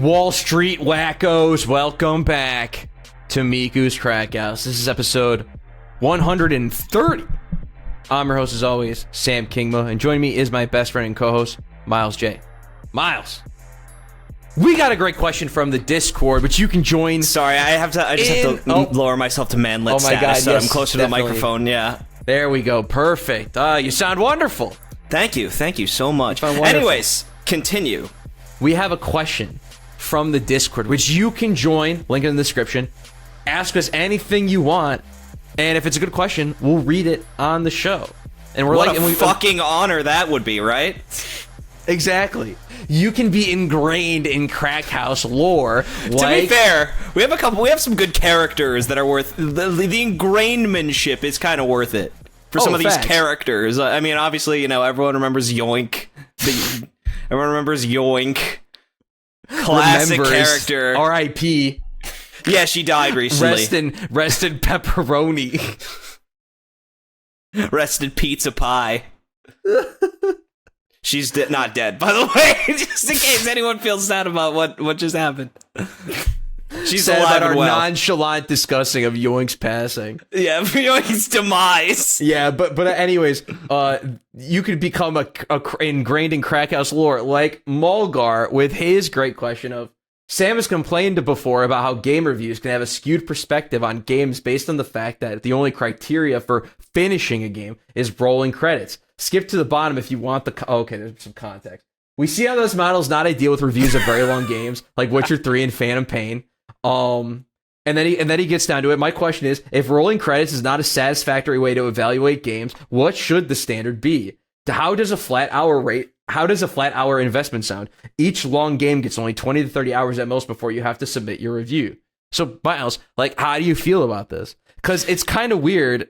Wall Street wackos, welcome back to Miku's Crackhouse. This is episode 130. I'm your host, as always, Sam Kingma, and joining me is my best friend and co-host, Myles J. Myles, we got a great question from the Discord, which you can join. Sorry, I just have to lower myself to manlet status, God, so yes, I'm closer definitely. to the microphone. Yeah. There we go. Perfect. You sound wonderful. Thank you so much. Anyways, continue. We have a question from the Discord, which you can join, link in the description. Ask us anything you want, and if it's a good question, we'll read it on the show. And we're what a fucking honor that would be, right? Exactly. You can be ingrained in Crackhouse lore. To be fair, we have some good characters that are worth the ingrainmentship is kind of worth it for some of these characters. I mean, obviously, everyone remembers Yoink. Everyone remembers Yoink. Classic character. R.I.P. Yeah, she died recently. Rest in pepperoni. Rest in pizza pie. She's not dead, by the way, just in case anyone feels sad about what just happened. She's sad alive about our and well. nonchalant discussing of Yoink's passing. Yeah, Yoink's demise. Yeah, but anyways, you could become a ingrained in Crackhouse lore like Mulgar with his great question of, Sam has complained before about how game reviews can have a skewed perspective on games based on the fact that the only criteria for finishing a game is rolling credits. Skip to the bottom if you want the... okay, there's some context. We see how this model is not ideal with reviews of very long games, like Witcher 3 and Phantom Pain. And then he gets down to it. My question is, if rolling credits is not a satisfactory way to evaluate games, what should the standard be? How does a flat hour investment sound? Each long game gets only 20 to 30 hours at most before you have to submit your review. So, Myles, how do you feel about this? Because it's kind of weird,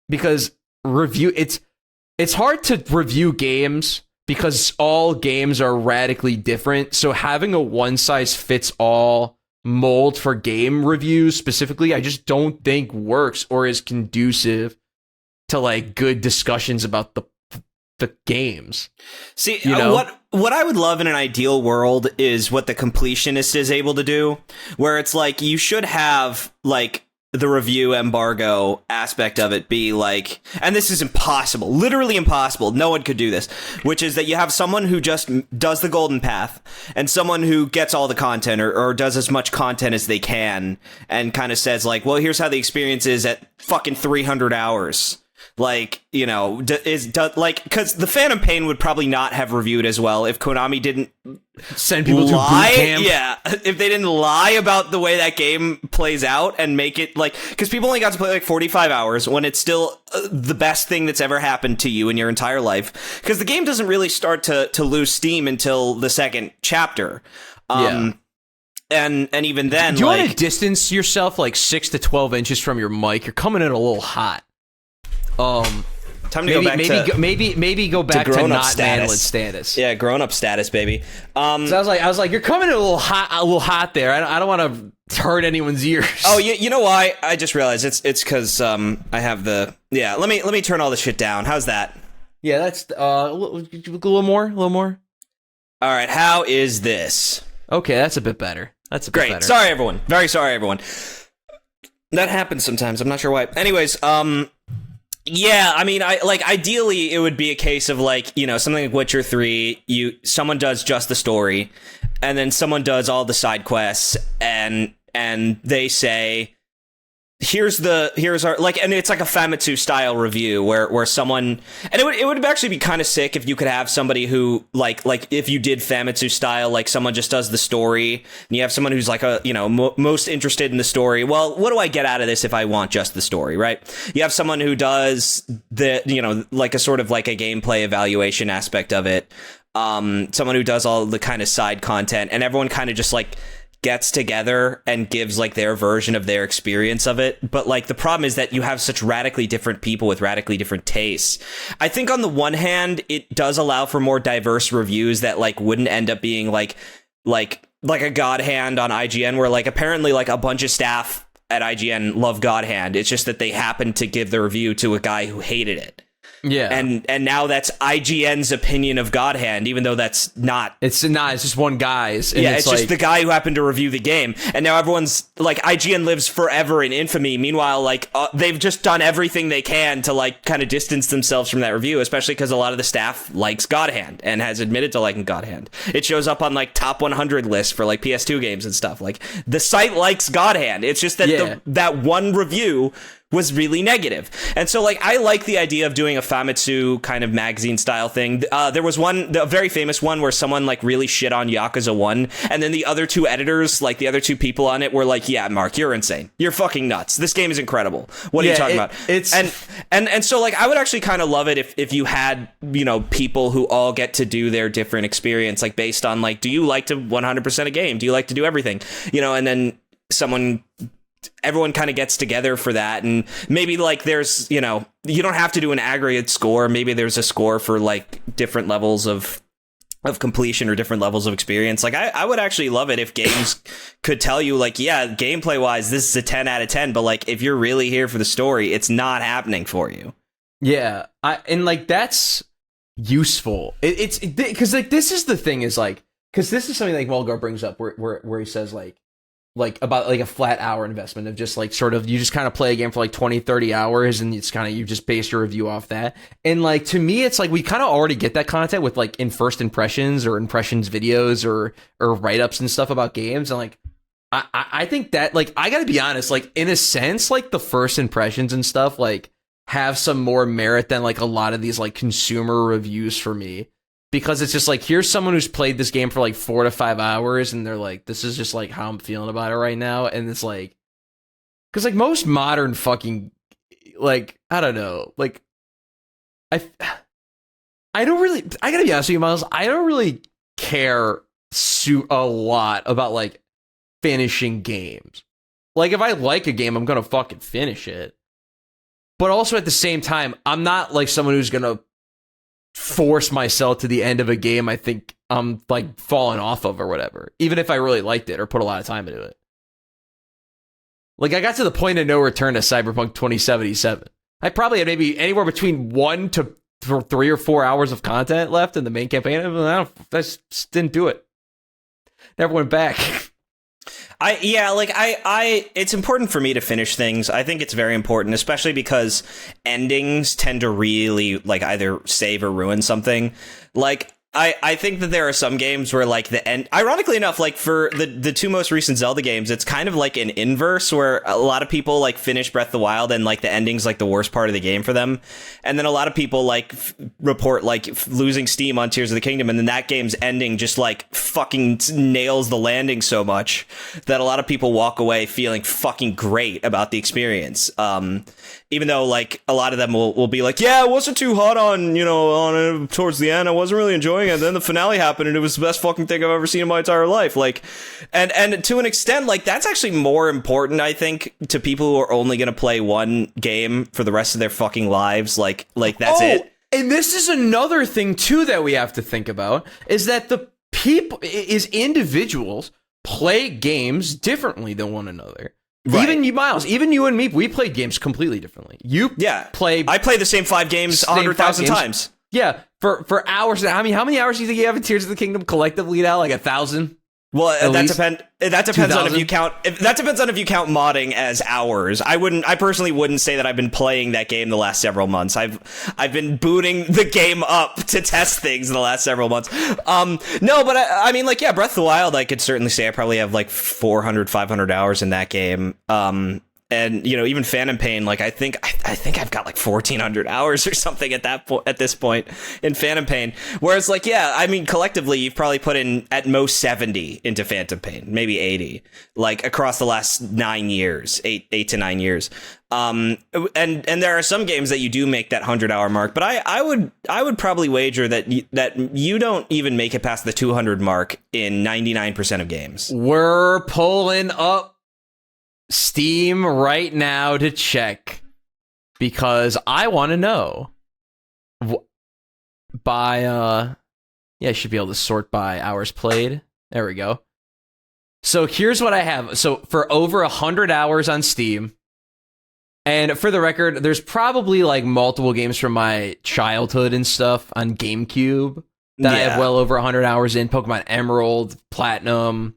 because it's hard to review games because all games are radically different. So having a one-size-fits-all mold for game reviews specifically, I just don't think works or is conducive to good discussions about the games. See, what I would love in an ideal world is what the completionist is able to do, where it's you should have the review embargo aspect of it be and this is impossible, literally impossible, no one could do this, which is that you have someone who just does the golden path and someone who gets all the content or does as much content as they can and kind of says well, here's how the experience is at fucking 300 hours. Because the Phantom Pain would probably not have reviewed as well if Konami didn't send people to boot camp. Yeah, if they didn't lie about the way that game plays out and make it because people only got to play 45 hours when it's still the best thing that's ever happened to you in your entire life. Because the game doesn't really start to lose steam until the second chapter. Yeah. And even then, do you want to distance yourself 6 to 12 inches from your mic? You're coming in a little hot. Time to go back maybe go back to not manlet status. Yeah, grown up status, baby. So I was like, you're coming in a little hot there. I don't want to hurt anyone's ears. Oh, you know why? I just realized it's because I have the Let me turn all this shit down. How's that? Yeah, that's a little more. All right, how is this? Okay, that's a bit better. That's a bit great. Better. Sorry, everyone. Very sorry, everyone. That happens sometimes. I'm not sure why. Anyways, yeah, I mean, ideally it would be a case of something like Witcher 3, someone does just the story and then someone does all the side quests and they say, here's our and it's like a Famitsu style review where someone, and it would actually be kind of sick if you could have somebody who if you did Famitsu style, someone just does the story and you have someone who's most interested in the story. Well, what do I get out of this if I want just the story, right? You have someone who does the a sort of a gameplay evaluation aspect of it, someone who does all the kind of side content, and everyone kind of just gets together and gives their version of their experience of it. But the problem is that you have such radically different people with radically different tastes. I think on the one hand, it does allow for more diverse reviews that wouldn't end up being like a God Hand on IGN, where apparently a bunch of staff at IGN love God Hand. It's just that they happened to give the review to a guy who hated it. Yeah. And now that's IGN's opinion of God Hand, even though that's not. It's just one guy's. And Yeah, it's just the guy who happened to review the game. And now everyone's like, IGN lives forever in infamy. Meanwhile, like, they've just done everything they can to like kind of distance themselves from that review, especially because a lot of the staff likes God Hand and has admitted to liking God Hand. It shows up on like top 100 lists for like PS2 games and stuff. Like, the site likes God Hand. It's just that that one review was really negative. And so, like, I like the idea of doing a Famitsu kind of magazine style thing. There was a very famous one where someone like really shit on Yakuza 1, and then the other two editors, like the other two people on it, were like, yeah, Mark, you're insane. You're fucking nuts. This game is incredible. What are you talking about? And so, like, I would actually kind of love it if you had, you know, people who all get to do their different experience, like based on like, do you like to 100% a game? Do you like to do everything? You know, and then everyone kind of gets together for that, and maybe like there's, you know, you don't have to do an aggregate score. Maybe there's a score for like different levels of completion or different levels of experience. Like, I would actually love it if games could tell you like, yeah, gameplay wise, this is a 10 out of 10, but like if you're really here for the story, it's not happening for you. Yeah, and like that's useful. It's because like this is the thing is like, because this is something like Mulgar brings up where he says like about like a flat hour investment of just like sort of you just kind of play a game for like 20-30 hours and it's kind of you just base your review off that. And like to me it's like we kind of already get that content with like in first impressions or impressions videos or write-ups and stuff about games. And like I think that like I gotta be honest, like in a sense like the first impressions and stuff like have some more merit than like a lot of these like consumer reviews for me. Because it's just like, here's someone who's played this game for like 4 to 5 hours, and they're like, this is just like how I'm feeling about it right now. And it's like, because like most modern fucking, like, I don't know, like, I don't really, I gotta be honest with you, Miles, I don't really care a lot about like finishing games. Like, if I like a game, I'm gonna fucking finish it. But also at the same time, I'm not like someone who's gonna force myself to the end of a game I think I'm like falling off of or whatever, even if I really liked it or put a lot of time into it. Like, I got to the point of no return to Cyberpunk 2077. I probably had maybe anywhere between 1 to 3 or 4 hours of content left in the main campaign. I just didn't do it. Never went back. It's important for me to finish things. I think it's very important, especially because endings tend to really like either save or ruin something. Like, I think that there are some games where like the end, ironically enough, like for the two most recent Zelda games, it's kind of like an inverse where a lot of people like finish Breath of the Wild and like the ending's like the worst part of the game for them. And then a lot of people like report like losing steam on Tears of the Kingdom, and then that game's ending just like fucking nails the landing so much that a lot of people walk away feeling fucking great about the experience. Even though like a lot of them will be like, yeah, it wasn't too hot on towards the end. I wasn't really enjoying it. And then the finale happened and it was the best fucking thing I've ever seen in my entire life. Like, and to an extent, like that's actually more important, I think, to people who are only going to play one game for the rest of their fucking lives. Like that's it. And this is another thing too that we have to think about is that the people is individuals play games differently than one another. Right. Even you, Miles, even you and me, we played games completely differently. I play the same 5 games 100,000 times. Yeah, for hours. I mean, how many hours do you think you have in Tears of the Kingdom collectively now? Like 1,000? Well, that depends on if you count modding as hours. I personally wouldn't say that I've been playing that game the last several months. I've been booting the game up to test things in the last several months. No, but I mean, like, yeah, Breath of the Wild, I could certainly say I probably have like 400, 500 hours in that game. And you know, even Phantom Pain, like I think I've got like 1,400 hours or something at this point in Phantom Pain. Whereas, like, yeah, I mean, collectively, you've probably put in at most 70 into Phantom Pain, maybe 80, like across the last 9 years, eight to 9 years. And there are some games that you do make that 100-hour mark, but I would probably wager that you don't even make it past the 200 mark in 99% of games. We're pulling up Steam right now to check because I want to know by I should be able to sort by hours played. There we go. So here's what I have. So for over 100 hours on Steam, And for the record, there's probably like multiple games from my childhood and stuff on GameCube that I have well over 100 hours in. Pokemon Emerald, Platinum.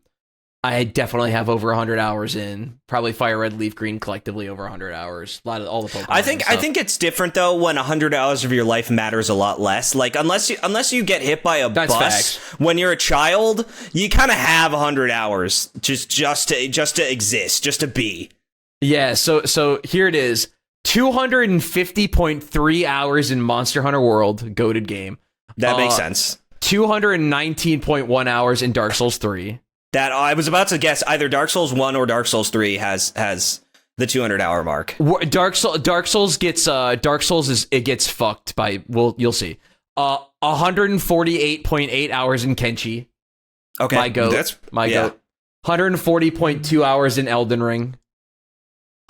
I definitely have over 100 hours in. Probably Fire Red, Leaf Green collectively over 100 hours. A lot of all the Pokemon. I think it's different though when 100 hours of your life matters a lot less. Like unless you get hit by a bus facts. when you're a child, you kind of have 100 hours just to exist, just to be. Yeah, so here it is. 250.3 hours in Monster Hunter World, goated game. That makes sense. 219.1 hours in Dark Souls 3. That I was about to guess either Dark Souls 1 or Dark Souls 3 has the 200-hour mark. Dark Souls gets it gets fucked by you'll see. 148.8 hours in Kenshi. Okay, my goat. Goat. 140.2 hours in Elden Ring.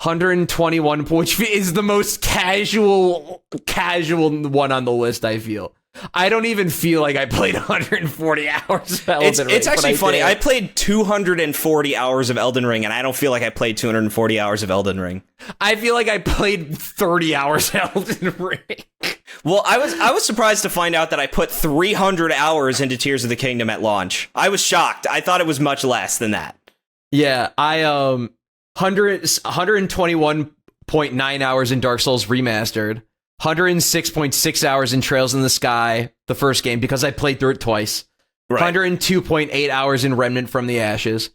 121, which is the most casual one on the list, I feel. I don't even feel like I played 140 hours of Elden Ring. It's actually funny. I played 240 hours of Elden Ring, and I don't feel like I played 240 hours of Elden Ring. I feel like I played 30 hours of Elden Ring. Well, I was surprised to find out that I put 300 hours into Tears of the Kingdom at launch. I was shocked. I thought it was much less than that. Yeah, I 121.9 hours in Dark Souls Remastered. 106.6 hours in Trails in the Sky, the first game, because I played through it twice. Right. 102.8 hours in Remnant from the Ashes.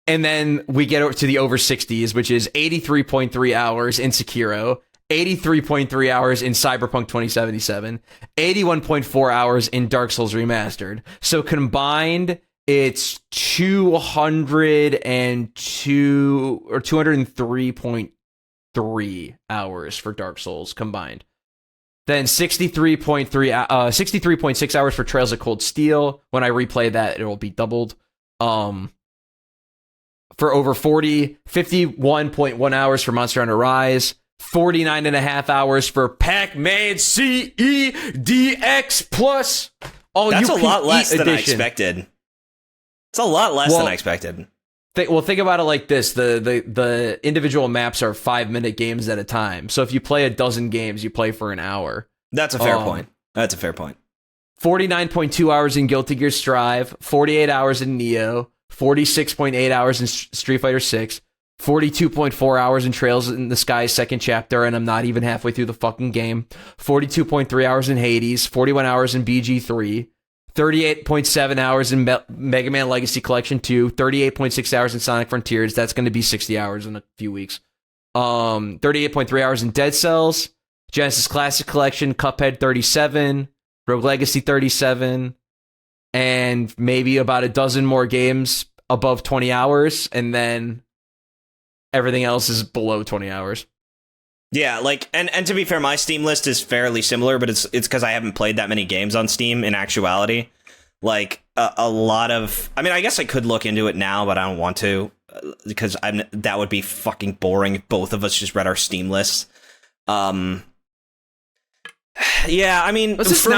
And then we get over to the over 60s, which is 83.3 hours in Sekiro, 83.3 hours in Cyberpunk 2077, 81.4 hours in Dark Souls Remastered. So combined, it's 202 or 203.3 hours for Dark Souls combined. Then 63.6 hours for Trails of Cold Steel. When I replay that, it will be doubled. For over 51.1 hours for Monster Hunter Rise. 49.5 hours for Pac-Man CEDX Plus. That's a lot less than I expected. It's a lot less than I expected. Think about it like this. The individual maps are 5-minute games at a time. So if you play a dozen games, you play for an hour. That's a fair point. 49.2 hours in Guilty Gear Strive, 48 hours in Neo, 46.8 hours in Street Fighter 6, 42.4 hours in Trails in the Sky second chapter, and I'm not even halfway through the fucking game. 42.3 hours in Hades, 41 hours in BG3. 38.7 hours in Mega Man Legacy Collection 2, 38.6 hours in Sonic Frontiers. That's going to be 60 hours in a few weeks. 38.3 hours in Dead Cells, Genesis Classic Collection, Cuphead 37, Rogue Legacy 37, and maybe about a dozen more games above 20 hours, and then everything else is below 20 hours. Yeah, like, and to be fair, my Steam list is fairly similar, but it's because I haven't played that many games on Steam in actuality. Like, a lot of... I mean, I guess I could look into it now, but I don't want to, because that would be fucking boring if both of us just read our Steam lists. Yeah, I mean, it's just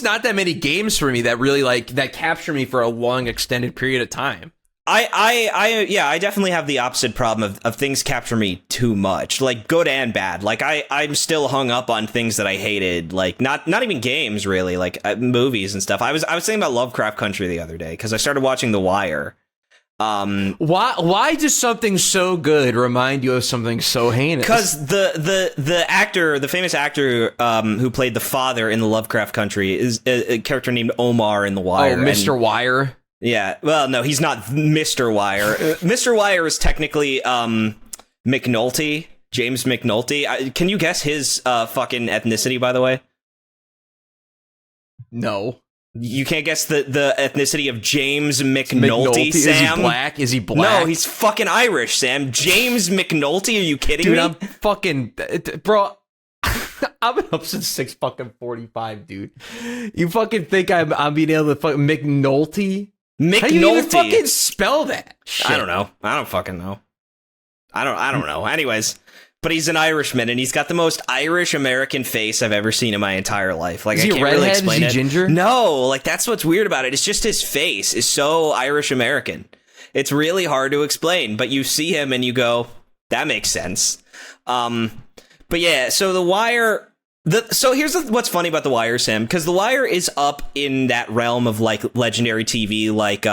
not that many games for me that really, like, that capture me for a long, extended period of time. I definitely have the opposite problem of things capture me too much, like good and bad. Like I'm still hung up on things that I hated, like not even games really, like movies and stuff. I was thinking about Lovecraft Country the other day because I started watching The Wire. Why does something so good remind you of something so heinous? Because the famous actor who played the father in the Lovecraft Country is a character named Omar in The Wire. Oh, Mr. Wire. Yeah, well, no, he's not Mr. Wire. Mr. Wire is technically McNulty, James McNulty. Can you guess his fucking ethnicity, by the way? No. You can't guess the ethnicity of James McNulty, Sam? Is he black? Is he black? No, he's fucking Irish, Sam. James McNulty? Are you kidding me? Dude, I'm fucking... Bro... I've been up since 6:45, dude. You fucking think I'm being able to fucking McNulty? McNulty. How do you even fucking spell that? Shit. I don't know. I don't fucking know. I don't know. Anyways, but he's an Irishman, and he's got the most Irish American face I've ever seen in my entire life. Like, is I he can't redhead? really explain Is he ginger? No, like that's what's weird about it. It's just his face is so Irish American. It's really hard to explain, but you see him and you go, that makes sense. But yeah, so The Wire. So here's what's funny about The Wire, Sam, because The Wire is up in that realm of like legendary TV, like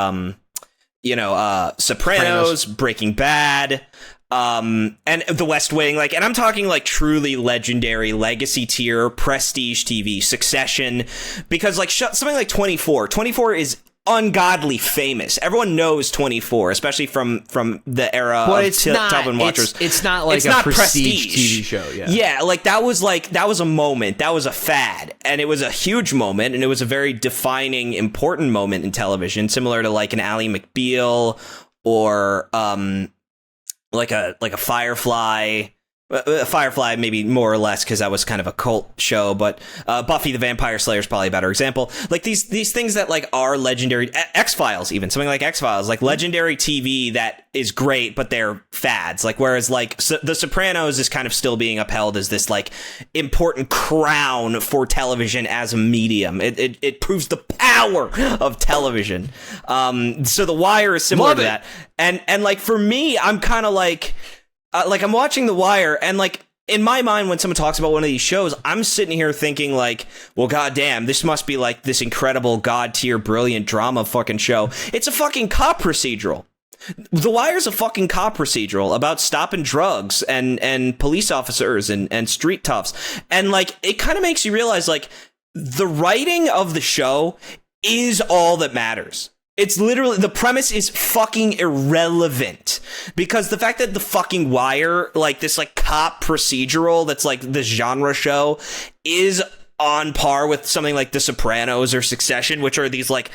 Sopranos, Breaking Bad, and The West Wing, like, and I'm talking like truly legendary, legacy tier, prestige TV, Succession, because like something like 24 is ungodly famous. Everyone knows 24, especially from the era of Tubman Watchers. It's not like a prestige TV show. Yeah, like that was a moment. That was a fad, and it was a huge moment, and it was a very defining, important moment in television, similar to like an Ally McBeal or like a Firefly. Firefly, maybe more or less, because that was kind of a cult show, but Buffy the Vampire Slayer is probably a better example. Like these things that like are legendary, X-Files, even something like X-Files, like legendary TV that is great, but they're fads. Like whereas like The Sopranos is kind of still being upheld as this like important crown for television as a medium. It proves the power of television. So The Wire is similar to that, and like for me, I'm kind of like I'm watching The Wire, and like in my mind, when someone talks about one of these shows, I'm sitting here thinking like, well, goddamn, this must be like this incredible god tier, brilliant drama fucking show. It's a fucking cop procedural. The Wire's a fucking cop procedural about stopping drugs and police officers and street toughs, and like it kind of makes you realize like the writing of the show is all that matters. It's literally, the premise is fucking irrelevant, because the fact that The fucking Wire, like this like cop procedural that's like this genre show, is on par with something like The Sopranos or Succession, which are these like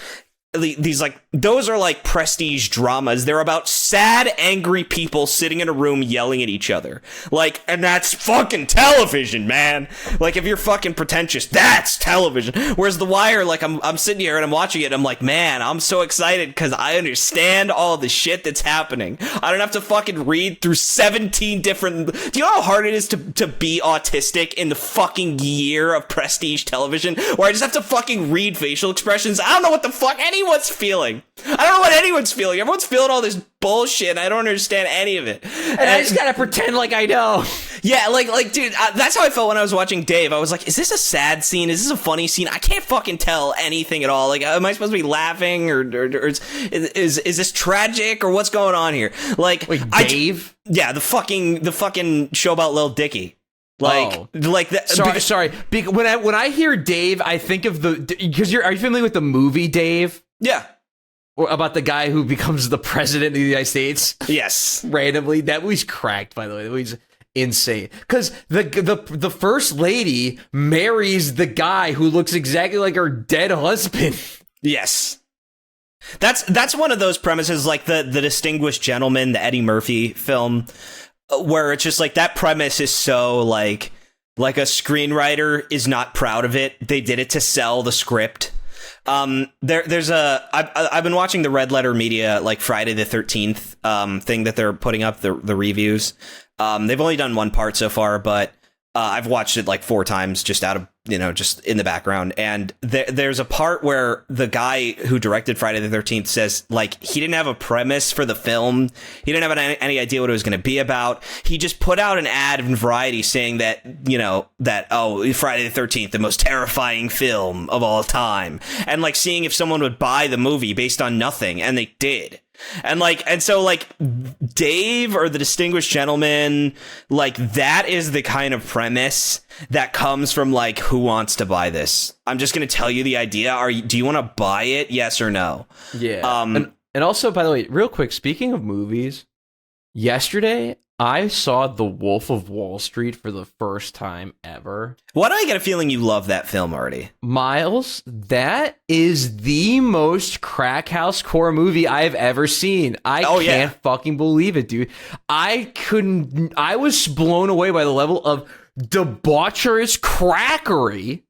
those are like prestige dramas. They're about sad, angry people sitting in a room yelling at each other. Like, and that's fucking television, man. Like, if you're fucking pretentious, that's television. Whereas The Wire, like, I'm sitting here and I'm watching it and I'm like, man, I'm so excited because I understand all the shit that's happening. I don't have to fucking read through 17 different... Do you know how hard it is to be autistic in the fucking year of prestige television? Where I just have to fucking read facial expressions. I don't know what the fuck anyone's feeling. I don't know what anyone's feeling. Everyone's feeling all this bullshit. I don't understand any of it. And I just gotta pretend like I know. Yeah, like, dude, that's how I felt when I was watching Dave. I was like, is this a sad scene? Is this a funny scene? I can't fucking tell anything at all. Like, am I supposed to be laughing or is this tragic or what's going on here? Like, wait, Dave? The fucking show about Lil Dicky. Like that. Sorry. When I hear Dave, I think of because are you familiar with the movie Dave? Yeah. Or about the guy who becomes the president of the United States? Yes. Randomly. That movie's cracked, by the way. That movie's insane. Because the first lady marries the guy who looks exactly like her dead husband. Yes. That's one of those premises, like the Distinguished Gentleman, the Eddie Murphy film, where it's just like that premise is so like a screenwriter is not proud of it. They did it to sell the script. I've been watching the Red Letter Media like Friday the 13th thing that they're putting up, the reviews. They've only done one part so far, but I've watched it like 4 times just out of, just in the background. And there's a part where the guy who directed Friday the 13th says, like, he didn't have a premise for the film. He didn't have any idea what it was going to be about. He just put out an ad in Variety saying that, Friday the 13th, the most terrifying film of all time. And like seeing if someone would buy the movie based on nothing. And they did. And so Dave or the Distinguished Gentleman, like that is the kind of premise that comes from like, who wants to buy this? I'm just going to tell you the idea. Do you want to buy it? Yes or no? Yeah. And also, by the way, real quick, speaking of movies, yesterday I saw The Wolf of Wall Street for the first time ever. Why do I get a feeling you love that film already? Miles, that is the most crack house core movie I've ever seen. I can't fucking believe it, dude. I was blown away by the level of debaucherous crackery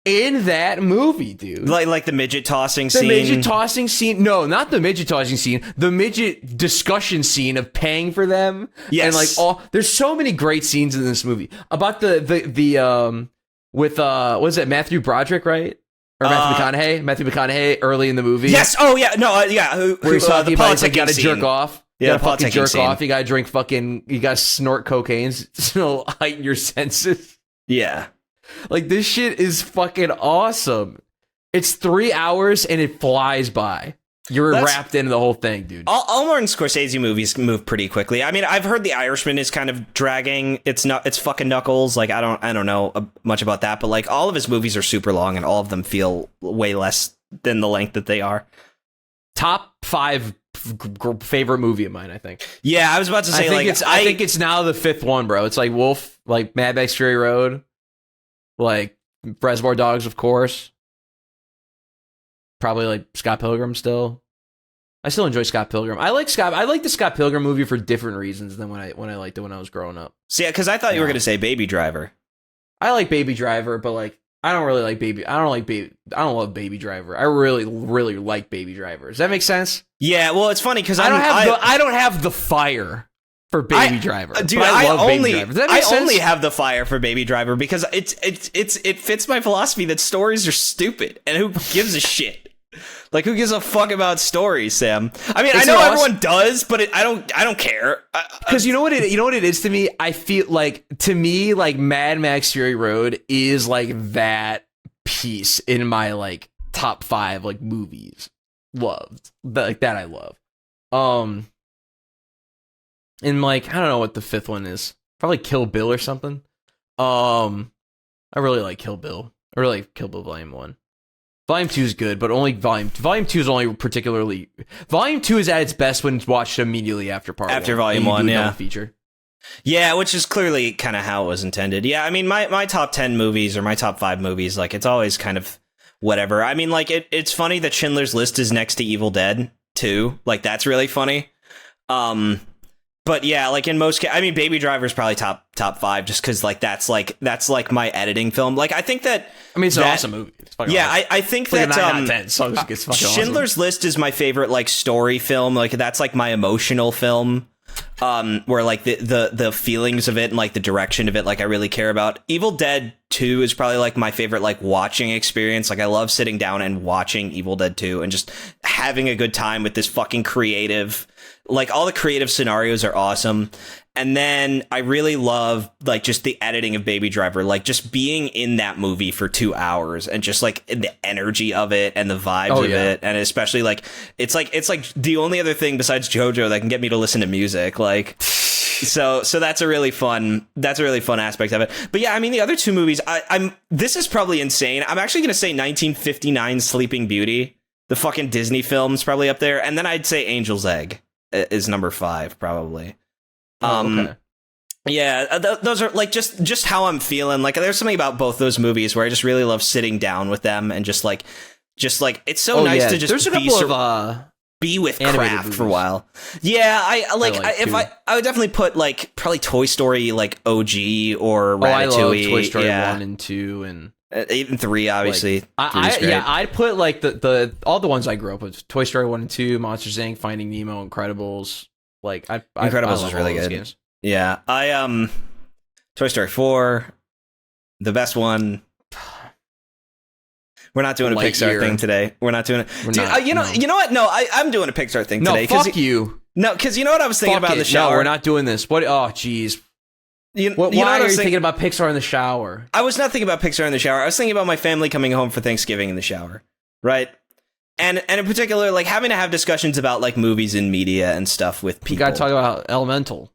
in that movie, dude. Like the midget tossing scene? The midget tossing scene. No, not the midget tossing scene. The midget discussion scene of paying for them. Yes. And there's so many great scenes in this movie. About with what is it, Matthew Broderick, right? Or Matthew McConaughey early in the movie. Yes. Oh yeah. No. Yeah. Where he's talking about he's like, gotta jerk off. You gotta fucking jerk scene. off. You gotta drink fucking. You gotta snort cocaine to heighten your senses. Yeah. Like, this shit is fucking awesome. It's 3 hours and it flies by. You're wrapped into the whole thing, dude. All Martin Scorsese movies move pretty quickly. I mean, I've heard The Irishman is kind of dragging. It's fucking Knuckles. Like, I don't know much about that, but like all of his movies are super long and all of them feel way less than the length that they are. Top 5 favorite movie of mine, I think. Yeah, I was about to say, I think it's now the 5th one, bro. It's like Wolf, like Mad Max Fury Road, like Reservoir Dogs, of course. Probably like Scott Pilgrim still. I still enjoy Scott Pilgrim. I like the Scott Pilgrim movie for different reasons than when I liked it when I was growing up. So yeah, because I thought you were gonna say Baby Driver. I like Baby Driver, but like I don't love Baby Driver. I really, really like Baby Driver. Does that make sense? Yeah, well, it's funny because I don't have the fire for Baby Driver. Dude, I love Baby Driver. Does that make sense? Only have the fire for Baby Driver because it fits my philosophy that stories are stupid and who gives a shit. Like, who gives a fuck about stories, Sam? I mean, I know everyone does, but I don't care. Because you know what it is to me? I feel like, to me, like, Mad Max Fury Road is like that piece in my like top 5 like movies loved that I love. And like, I don't know what the 5th one is. Probably Kill Bill or something. I really like Kill Bill. I really like Kill Bill Volume 1. Volume 2 is good, but only Volume 2 is only particularly... Volume 2 is at its best when it's watched immediately after Part 1. After Volume 1, yeah. Feature. Yeah, which is clearly kind of how it was intended. Yeah, I mean, my top 10 movies or my top 5 movies, like, it's always kind of whatever. I mean, like, it's funny that Schindler's List is next to Evil Dead, too. Like, that's really funny. But yeah, like in most cases, I mean, Baby Driver is probably top 5 just because like that's my editing film. Like I think that it's an awesome movie. It's yeah, awesome. I think it's that like a 9 out of 10, so it's fucking Schindler's awesome. List is my favorite like story film. Like that's like my emotional film. Where like the feelings of it and like the direction of it, like I really care about. Evil Dead 2 is probably like my favorite like watching experience. Like I love sitting down and watching Evil Dead 2 and just having a good time with this fucking creative, like all the creative scenarios are awesome. And then I really love like just the editing of Baby Driver, like just being in that movie for 2 hours and just like the energy of it and the vibes of it. And especially like it's like the only other thing besides JoJo that can get me to listen to music. Like, so that's a really fun aspect of it. But yeah, I mean, the other 2 movies, this is probably insane. I'm actually going to say 1959 Sleeping Beauty, the fucking Disney film's probably up there. And then I'd say Angel's Egg is number 5, probably. Okay. Yeah, those are like just how I'm feeling. Like there's something about both those movies where I just really love sitting down with them and just like it's so nice to just there's a couple of be with craft for a while. Yeah, I would definitely put like probably Toy Story like OG or Ratatouille. I love Toy Story 1 and 2 and even 3 obviously. Like, I'd put like the all the ones I grew up with: Toy Story 1 and 2, Monsters Inc., Finding Nemo, Incredibles. Like Incredibles was really good. Games. Yeah, Toy Story 4, the best one. We're not doing a Pixar thing today. We're not doing it. You know what? No, I'm doing a Pixar thing today. No, fuck you. No, because you know what I was thinking about in the shower. No, we're not doing this. What? Oh, jeez. Why are you thinking about Pixar in the shower? I was not thinking about Pixar in the shower. I was thinking about my family coming home for Thanksgiving in the shower, right? And in particular, like having to have discussions about like movies and media and stuff with people. You gotta talk about Elemental.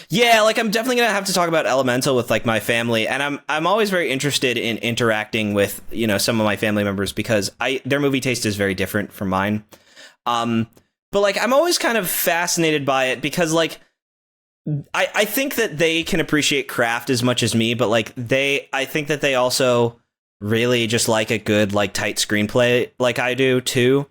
Yeah, like I'm definitely gonna have to talk about Elemental with like my family, and I'm always very interested in interacting with some of my family members because their movie taste is very different from mine. But like I'm always kind of fascinated by it because like I think that they can appreciate craft as much as me, but like I think that they also really just like a good like tight screenplay like I do too.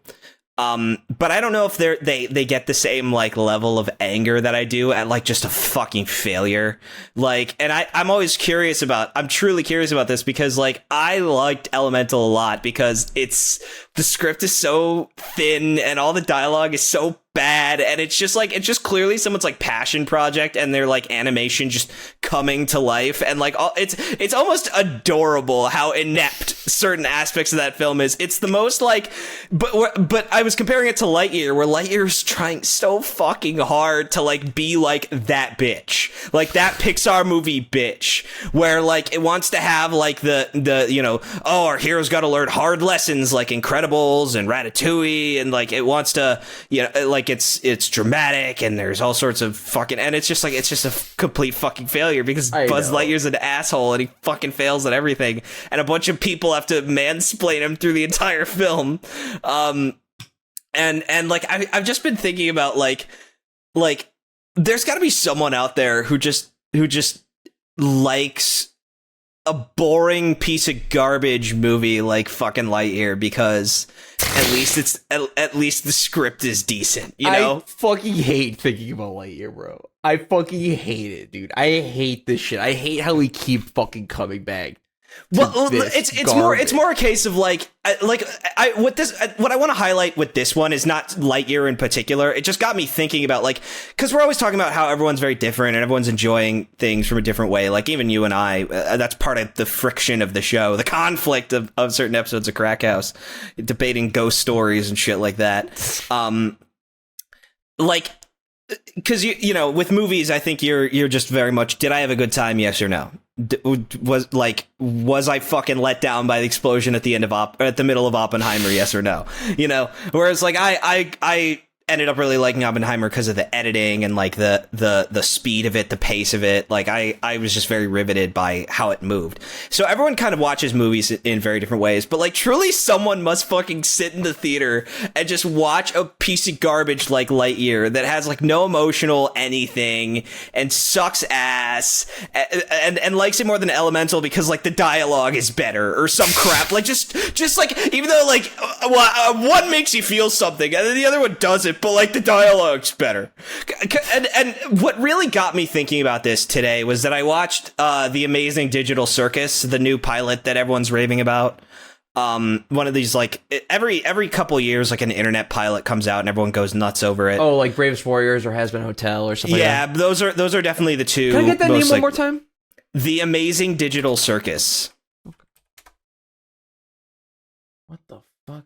But I don't know if they get the same like level of anger that I do at like just a fucking failure. Like, and I'm truly curious about this because like I liked Elemental a lot because the script is so thin and all the dialogue is so bad and it's just clearly someone's like passion project and their like animation just coming to life and like it's almost adorable how inept certain aspects of that film is. It's the most like, but I was comparing it to Lightyear, where Lightyear's trying so fucking hard to like be like that bitch, like that Pixar movie bitch, where like it wants to have like the you know, oh, our hero's got to learn hard lessons like Incredibles and Ratatouille, and like it wants to, you know, like it's dramatic and there's all sorts of fucking, and it's just a complete fucking failure because Buzz Lightyear's an asshole and he fucking fails at everything, and a bunch of people have to mansplain him through the entire film. And like I've just been thinking about like there's got to be someone out there who just likes a boring piece of garbage movie like fucking Lightyear because at least the script is decent, you know? I fucking hate thinking about Lightyear, bro. I fucking hate it, dude. I hate this shit. I hate how we keep fucking coming back. Well, it's more a case of what I want to highlight with this one is not Lightyear in particular. It just got me thinking about like, because we're always talking about how everyone's very different and everyone's enjoying things from a different way. Like even you and I, that's part of the friction of the show, the conflict of certain episodes of Crackhouse, debating ghost stories and shit like that. Like, because you know, with movies, I think you're just very much, did I have a good time? Yes or no? Was I fucking let down by the explosion at the end of at the middle of Oppenheimer? Yes or no? You know, whereas like I ended up really liking Oppenheimer because of the editing and like the speed of it, the pace of it. Like I was just very riveted by how it moved. So everyone kind of watches movies in very different ways, but like truly someone must fucking sit in the theater and just watch a piece of garbage like Lightyear that has like no emotional anything and sucks ass and likes it more than Elemental because like the dialogue is better or some crap. Like just like, even though like one makes you feel something and then the other one doesn't, but like the dialogue's better. And what really got me thinking about this today was that I watched The Amazing Digital Circus, the new pilot that everyone's raving about. One of these like every couple years, like an internet pilot comes out and everyone goes nuts over it. Oh, like Bravest Warriors or Has Been Hotel or something. Yeah, like that. those are definitely the two. Can I get that name one more time? The Amazing Digital Circus. What the fuck?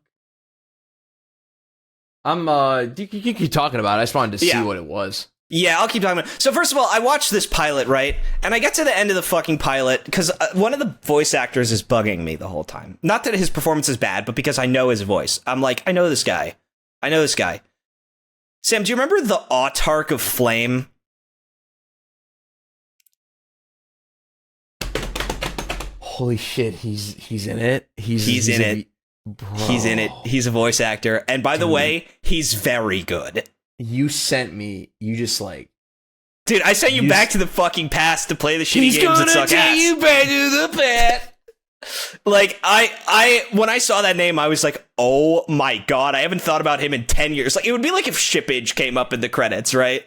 You keep talking about it. I just wanted to see what it was. Yeah, I'll keep talking about it. So first of all, I watched this pilot, right? And I get to the end of the fucking pilot because one of the voice actors is bugging me the whole time. Not that his performance is bad, but because I know his voice. I'm like, I know this guy. Sam, do you remember the Autarch of Flame? Holy shit, he's in it. He's in it. Bro. He's in it. He's a voice actor. And by the way, he's very good. You sent me, you just like... Dude, I sent you back to the fucking past to play the shitty games that suck ass. He's gonna take you back to the past. Like, when I saw that name, I was like, oh my god, I haven't thought about him in 10 years. Like, it would be like if Shippage came up in the credits, right?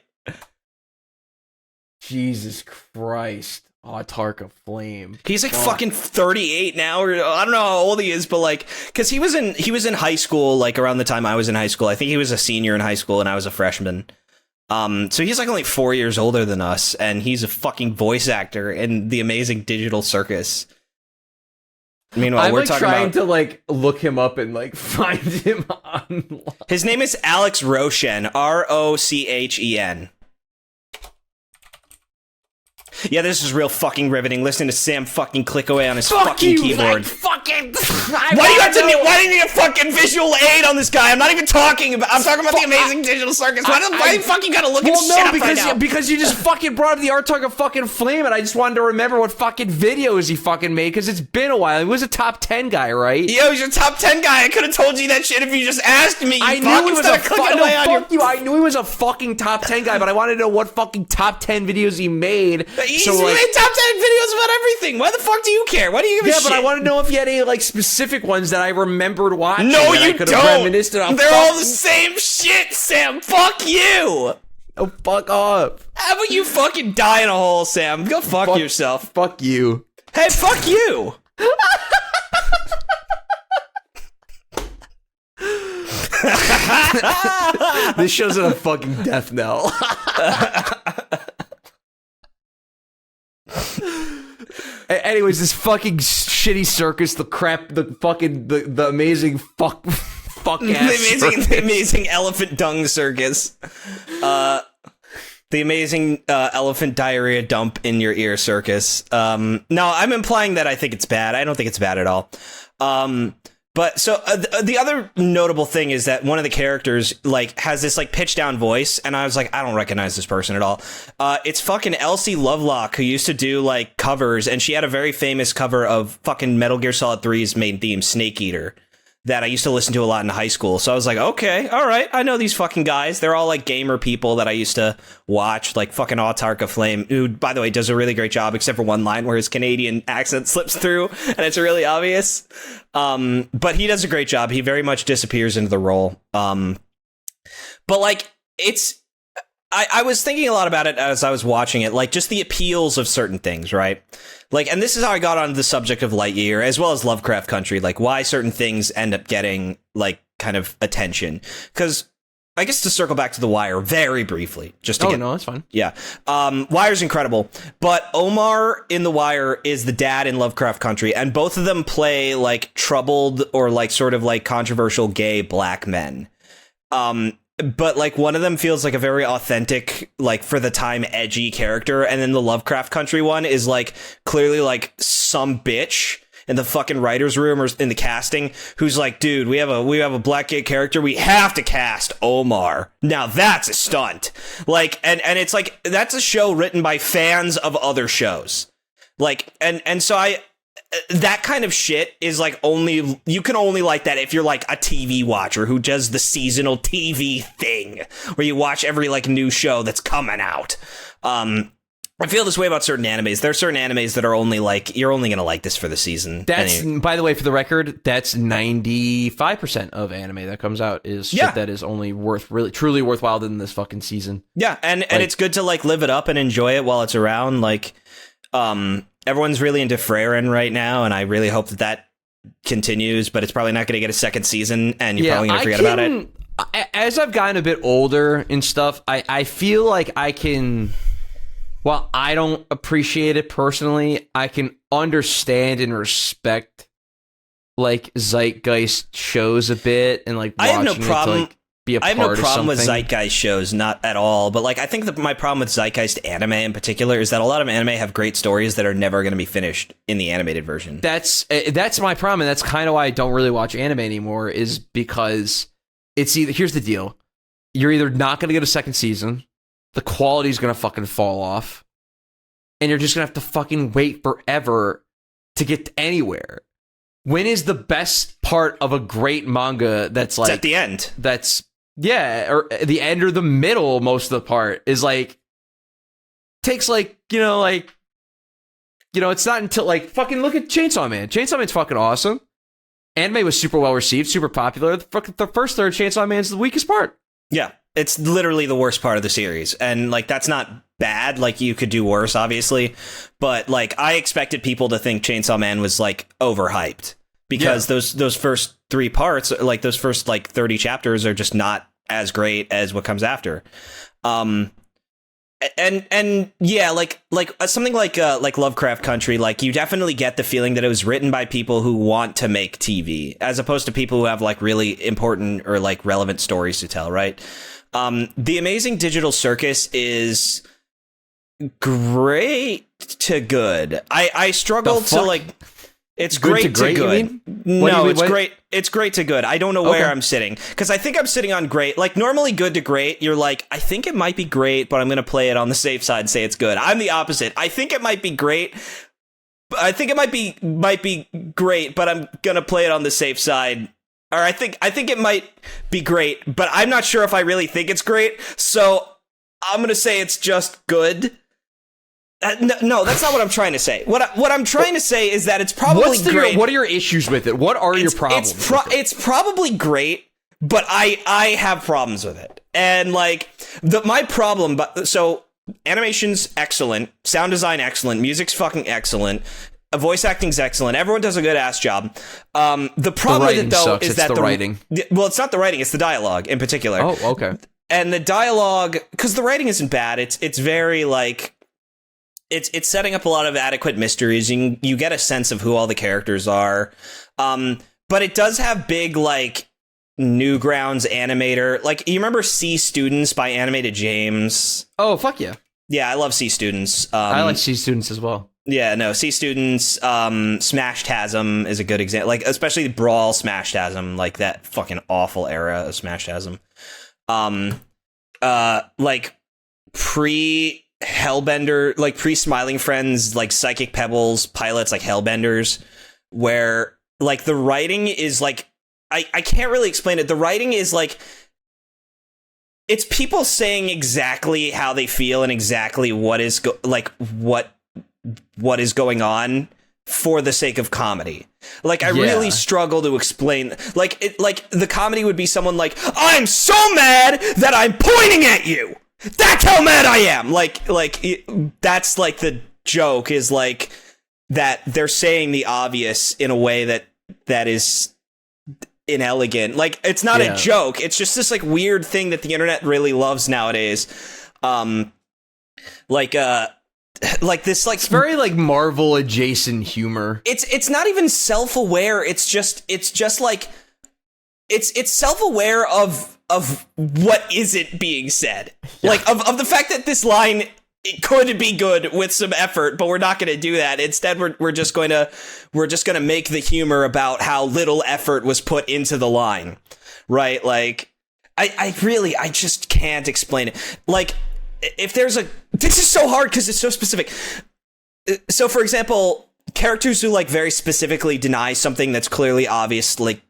Jesus Christ. Autarch of Flame. He's like fucking 38 now, or I don't know how old he is, but like, because he was in high school, like around the time I was in high school. I think he was a senior in high school and I was a freshman. So he's like only 4 years older than us, and he's a fucking voice actor in The Amazing Digital Circus. Meanwhile, we're talking trying to like look him up and like find him online. His name is Alex Rochen, Rochen. Yeah, this is real fucking riveting. Listening to Sam fucking click away on his fucking keyboard. Why do you have to? Why do you need a fucking visual aid on this guy? I'm not even talking about. I'm talking about The Amazing Digital Circus. Why do you fucking gotta look at shit up right now? Because you just fucking brought up the Autarch of fucking Flame, and I just wanted to remember what fucking videos he fucking made because it's been a while. He was a top 10 guy, right? Yeah, he was your top 10 guy. I could have told you that shit if you just asked me. I knew he was I knew he was a fucking top 10 guy, but I wanted to know what fucking top 10 videos he made. He's made top 10 videos about everything. Why the fuck do you care? Why do you give a shit? Yeah, but I want to know if you had any like specific ones that I remembered watching. No, you don't. They're all the same shit, Sam. Fuck you. Oh, fuck off. How about you fucking die in a hole, Sam? Go fuck yourself. Fuck you. Hey, fuck you. This show's in a fucking death knell. Anyways, this fucking shitty circus, the amazing fuck ass the amazing elephant dung circus. The amazing elephant diarrhea dump in your ear circus. No, I'm implying that I think it's bad. I don't think it's bad at all. But so the other notable thing is that one of the characters like has this like pitch down voice, and I was like, I don't recognize this person at all. It's fucking Elsie Lovelock, who used to do like covers, and she had a very famous cover of fucking Metal Gear Solid 3's main theme, Snake Eater, that I used to listen to a lot in high school. So I was like, okay, all right, I know these fucking guys. They're all like gamer people that I used to watch, like fucking Autark of Flame, who, by the way, does a really great job, except for one line where his Canadian accent slips through, and it's really obvious. But he does a great job. He very much disappears into the role. But like, I was thinking a lot about it as I was watching it, like just the appeals of certain things, right? Like, and this is how I got on the subject of Lightyear, as well as Lovecraft Country, like why certain things end up getting like kind of attention. Because I guess to circle back to The Wire very briefly, just to no, that's fine. Yeah. Wire's incredible, but Omar in The Wire is the dad in Lovecraft Country, and both of them play like troubled or like sort of like controversial gay black men. But like one of them feels like a very authentic, like for the time edgy character, and then the Lovecraft Country one is like clearly like some bitch in the fucking writer's room or in the casting who's like, dude, we have a black gay character, we have to cast Omar. Now that's a stunt. Like, and it's like that's a show written by fans of other shows. Like, and so that kind of shit is like you can only like that if you're like a TV watcher who does the seasonal TV thing where you watch every like new show that's coming out. I feel this way about certain animes. There are certain animes that are only like, you're only going to like this for the season. That's, by the way, for the record, that's 95% of anime that comes out is shit that is only truly worthwhile than this fucking season. Yeah, and it's good to like live it up and enjoy it while it's around. Like, everyone's really into Freyren right now, and I really hope that continues, but it's probably not going to get a second season, and you're probably going to forget about it. As I've gotten a bit older and stuff, I feel like I can, while I don't appreciate it personally, I can understand and respect like zeitgeist shows a bit, and like watching I have no problem. it to, like, be a part I have no of problem with something. zeitgeist shows, not at all. But like, I think that my problem with zeitgeist anime in particular is that a lot of anime have great stories that are never going to be finished in the animated version. That's my problem, and that's kind of why I don't really watch anime anymore. Is because it's either, here's the deal: you're either not going to get a second season, the quality's going to fucking fall off, and you're just going to have to fucking wait forever to get anywhere. When is the best part of a great manga that's like... It's at the end. That's... Yeah, or the end or the middle, most of the part, is like... Takes like, it's not until like... Fucking look at Chainsaw Man. Chainsaw Man's fucking awesome. Anime was super well received, super popular. The first third of Chainsaw Man's the weakest part. Yeah, it's literally the worst part of the series. And like, that's not bad. Like, you could do worse, obviously. But like, I expected people to think Chainsaw Man was like overhyped. Because those first three parts, like those first like 30 chapters, are just not as great as what comes after. And yeah, like something like Lovecraft Country, like you definitely get the feeling that it was written by people who want to make TV, as opposed to people who have like really important or like relevant stories to tell, right? The Amazing Digital Circus is great to good. I struggle to like... It's great to good. No, it's great. It's great to good. I don't know where I'm sitting, because I think I'm sitting on great. Like, normally good to great, you're like, I think it might be great, but I'm going to play it on the safe side and say it's good. I'm the opposite. I think it might be great. I think it might be great, but I'm going to play it on the safe side. Or I think it might be great, but I'm not sure if I really think it's great. So I'm going to say it's just good. No, that's not what I'm trying to say. What I'm trying to say is that it's probably great. What are your issues with it? What are your problems? It's probably great, but I have problems with it. And like my problem, so animation's excellent, sound design excellent, music's fucking excellent, voice acting's excellent. Everyone does a good ass job. The problem with it though sucks. is it's that the writing. Well, it's not the writing; it's the dialogue in particular. Oh, okay. And the dialogue, because the writing isn't bad. It's very like. it's setting up a lot of adequate mysteries. You get a sense of who all the characters are. But it does have big, like, Newgrounds animator. Like, you remember C Students by Animated James? Oh, fuck yeah. Yeah, I love C Students. I like C Students as well. Yeah, no, C Students, Smash Tasm is a good example. Like, especially Brawl Smash Tasm, like that fucking awful era of Smash Tasm. Like, pre-Hellbender, like, pre-Smiling Friends, like, Psychic Pebbles pilots, like Hellbenders, where, like, the writing is, like, I can't really explain it. The writing is, like, it's people saying exactly how they feel and exactly what is what is going on for the sake of comedy. Like, I really struggle to explain, like, the comedy would be someone like, I'm so mad that I'm pointing at you. That's how mad I am. That's like the joke is like that they're saying the obvious in a way that is inelegant. Like, it's not a joke. It's just this like weird thing that the internet really loves nowadays. Like this, like, it's very like Marvel adjacent humor. It's not even self-aware. It's just like it's self-aware of what isn't being said. Yeah. Like of the fact that this line, it could be good with some effort, but we're not going to do that. Instead, we're just going to make the humor about how little effort was put into the line, right? Like, I just can't explain it. Like, if there's this is so hard because it's so specific. So, for example, characters who like very specifically deny something that's clearly obviously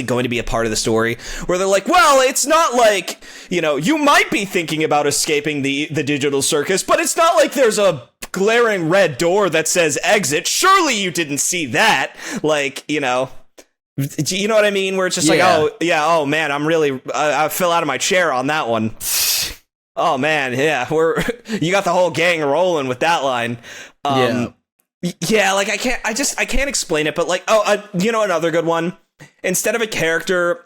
going to be a part of the story, where they're like, well, it's not like, you might be thinking about escaping the digital circus, but it's not like there's a glaring red door that says exit. Surely you didn't see that. Like, you know what I mean? Where it's just like, oh man, I fell out of my chair on that one. Oh man, yeah, you got the whole gang rolling with that line. Yeah, like I can't explain it, but like, another good one. Instead of a character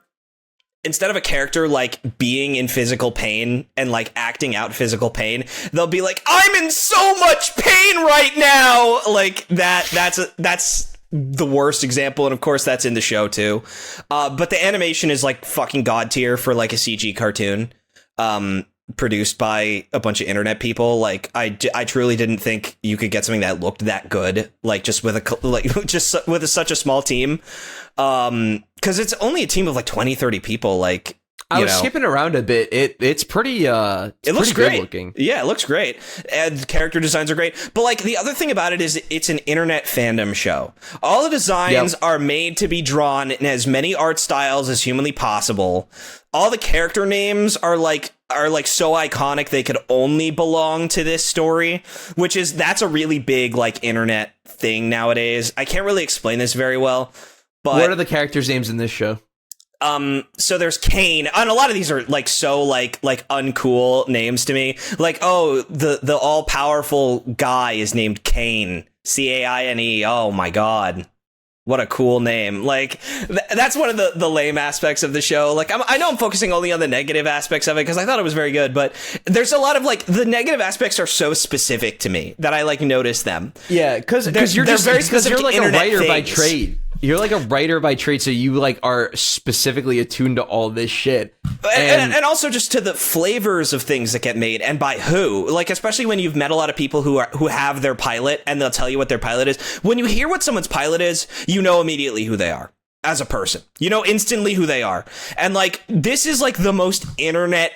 like being in physical pain and like acting out physical pain, they'll be like, I'm in so much pain right now. Like that's the worst example, and of course that's in the show too. But the animation is like fucking god tier for like a CG cartoon. Produced by a bunch of internet people. Like, I truly didn't think you could get something that looked that good, like just with such a small team. Because it's only a team of like 20-30 people. Like, I was skipping around a bit. It's pretty it looks great. Good looking. Yeah, it looks great. And character designs are great. But like the other thing about it is it's an internet fandom show. All the designs are made to be drawn in as many art styles as humanly possible. All the character names are like so iconic they could only belong to this story, that's a really big like internet thing nowadays. I can't really explain this very well, but what are the characters' names in this show? So there's Kane, and a lot of these are like so like uncool names to me. Like, oh, the all powerful guy is named Kane, Caine. Oh my god. What a cool name. Like, that's one of the lame aspects of the show. Like, I know I'm focusing only on the negative aspects of it because I thought it was very good, but there's a lot of, like, the negative aspects are so specific to me that I, like, notice them. Yeah, because you're like a writer by trade. You're like a writer by trade, so you like are specifically attuned to all this shit. And also just to the flavors of things that get made and by who. Like, especially when you've met a lot of people who have their pilot and they'll tell you what their pilot is. When you hear what someone's pilot is, you know immediately who they are as a person. You know instantly who they are. And like, this is like the most internet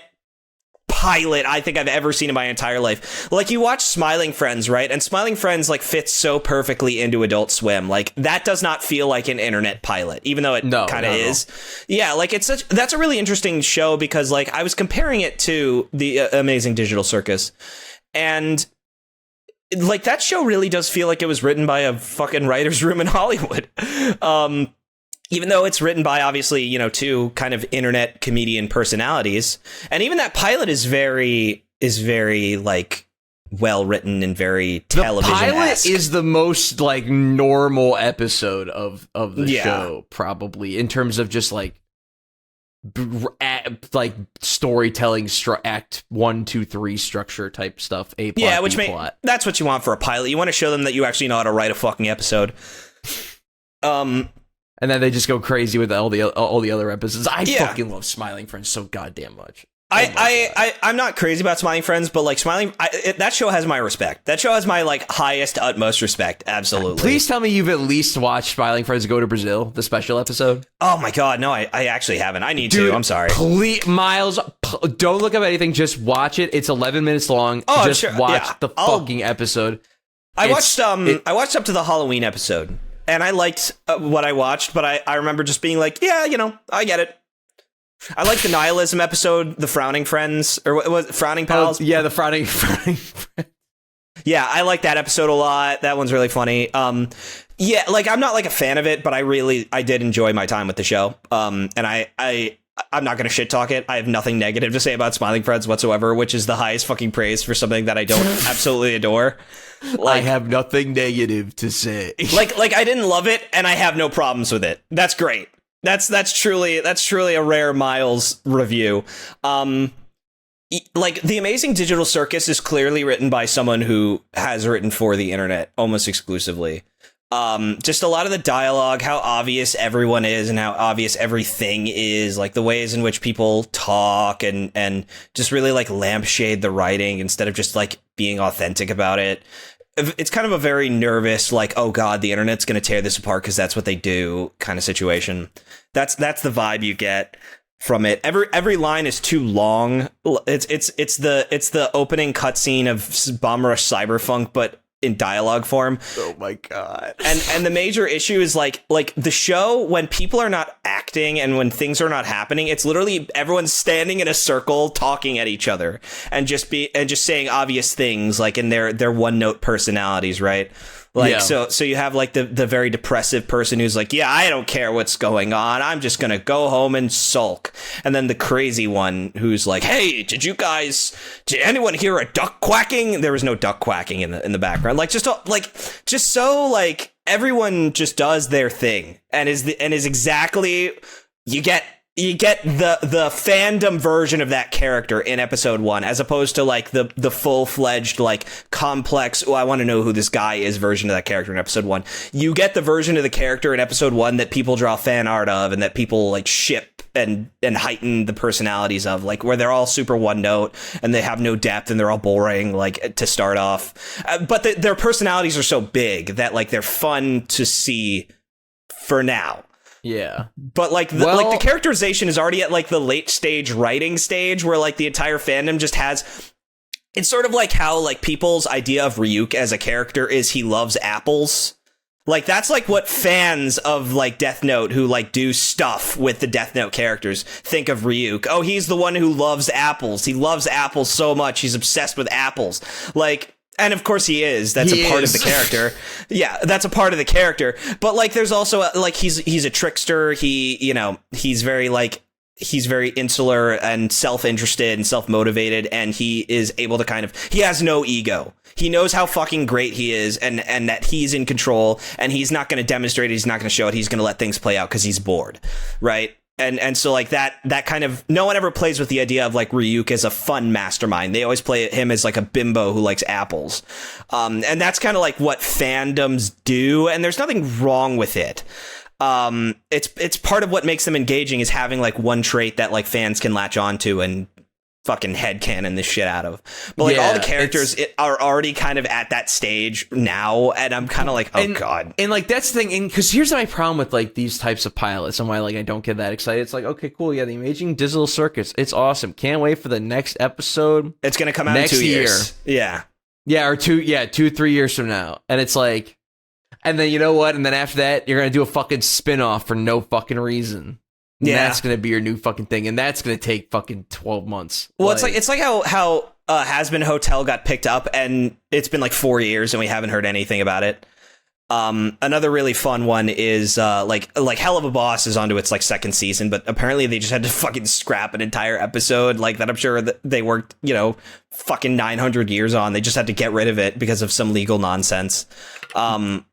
pilot I think I've ever seen in my entire life. Like, you watch Smiling Friends, right? And Smiling Friends like fits so perfectly into Adult Swim. Like, that does not feel like an internet pilot, even though it kind of is. Yeah, like that's a really interesting show because like I was comparing it to the Amazing Digital Circus, and like that show really does feel like it was written by a fucking writer's room in Hollywood. Even though it's written by, obviously, two kind of internet comedian personalities. And even that pilot is very like, well written and very television-esque. The pilot is the most, like, normal episode of the show, probably, in terms of just, like, like storytelling act 1, 2, 3 structure type stuff. A plot, B plot. That's what you want for a pilot. You want to show them that you actually know how to write a fucking episode. And then they just go crazy with all the other episodes. I fucking love Smiling Friends so goddamn much. I'm not crazy about Smiling Friends, but like that show has my respect. That show has my like highest, utmost respect. Absolutely. Please tell me you've at least watched Smiling Friends Go to Brazil, the special episode. Oh my god, no, I actually haven't. I need to. I'm sorry. Please, Miles, don't look up anything. Just watch it. It's 11 minutes long. Oh, just watch the fucking episode. I watched up to the Halloween episode, and I liked what I watched, but I remember just being like, yeah, I get it. I like the nihilism episode, the Frowning Friends, or what was it, Frowning Pals? Yeah, the Frowning Friends. Yeah, I like that episode a lot. That one's really funny. Yeah, like I'm not like a fan of it, but I did enjoy my time with the show. And I'm not going to shit talk it. I have nothing negative to say about Smiling Friends whatsoever, which is the highest fucking praise for something that I don't absolutely adore. Like, I have nothing negative to say. Like I didn't love it, and I have no problems with it. That's great. That's truly a rare Myles review. Like The Amazing Digital Circus is clearly written by someone who has written for the internet almost exclusively. Just a lot of the dialogue, how obvious everyone is and how obvious everything is, like the ways in which people talk and just really like lampshade the writing instead of just like being authentic about it. It's kind of a very nervous, like, oh god, the internet's going to tear this apart because that's what they do kind of situation. That's the vibe you get from it. Every line is too long. It's the opening cutscene of Bomb Rush Cyberpunk, but in dialogue form. Oh my god. And the major issue is like the show, when people are not acting and when things are not happening, it's literally everyone's standing in a circle talking at each other and just saying obvious things like in their one note personalities, right? Like, yeah. So you have like the very depressive person who's like, yeah, I don't care what's going on. I'm just going to go home and sulk. And then the crazy one who's like, hey, did anyone hear a duck quacking? There was no duck quacking in the background. Like, just so like everyone just does their thing and is exactly, you get the fandom version of that character in episode 1, as opposed to like the full-fledged like complex, I want to know who this guy is version of that character in episode 1. You get the version of the character in episode 1 that people draw fan art of and that people like ship and heighten the personalities of, like where they're all super one note and they have no depth and they're all boring like to start off, but their personalities are so big that like they're fun to see for now. Yeah, but like the characterization is already at like the late stage writing stage where like the entire fandom just has. It's sort of like how like people's idea of Ryuk as a character is he loves apples. Like that's like what fans of like Death Note who like do stuff with the Death Note characters think of Ryuk. Oh, he's the one who loves apples. He loves apples so much. He's obsessed with apples. Like. And of course he is. That's a part of the character. Yeah, that's a part of the character. But like, there's also like he's a trickster. He's very insular and self-interested and self-motivated, and he is able to he has no ego. He knows how fucking great he is, and that he's in control, and he's not going to demonstrate it. He's not going to show it. He's going to let things play out because he's bored, right? And so like that kind of, no one ever plays with the idea of like Ryuk as a fun mastermind. They always play him as like a bimbo who likes apples. And that's kind of like what fandoms do. And there's nothing wrong with it. It's part of what makes them engaging is having like one trait that like fans can latch onto and fucking headcanon this shit out of. But like all the characters are already kind of at that stage now, and I'm kind of like, god. And like that's the thing, because here's my problem with like these types of pilots and why like I don't get that excited. It's like, okay, cool, yeah, The Amazing Digital Circus, it's awesome. Can't wait for the next episode. It's gonna come out next in 2 year. years. Yeah, or 2-3 years from now. And it's like, and then you know what? And then after that, you're gonna do a fucking spin-off for no fucking reason. Yeah, that's gonna be your new fucking thing, and that's gonna take fucking 12 months. Well, it's like how Has Been Hotel got picked up, and it's been like 4 years, and we haven't heard anything about it. Another really fun one is like Hell of a Boss is onto its like second season, but apparently they just had to fucking scrap an entire episode like that. I'm sure that they worked fucking 900 years on. They just had to get rid of it because of some legal nonsense. And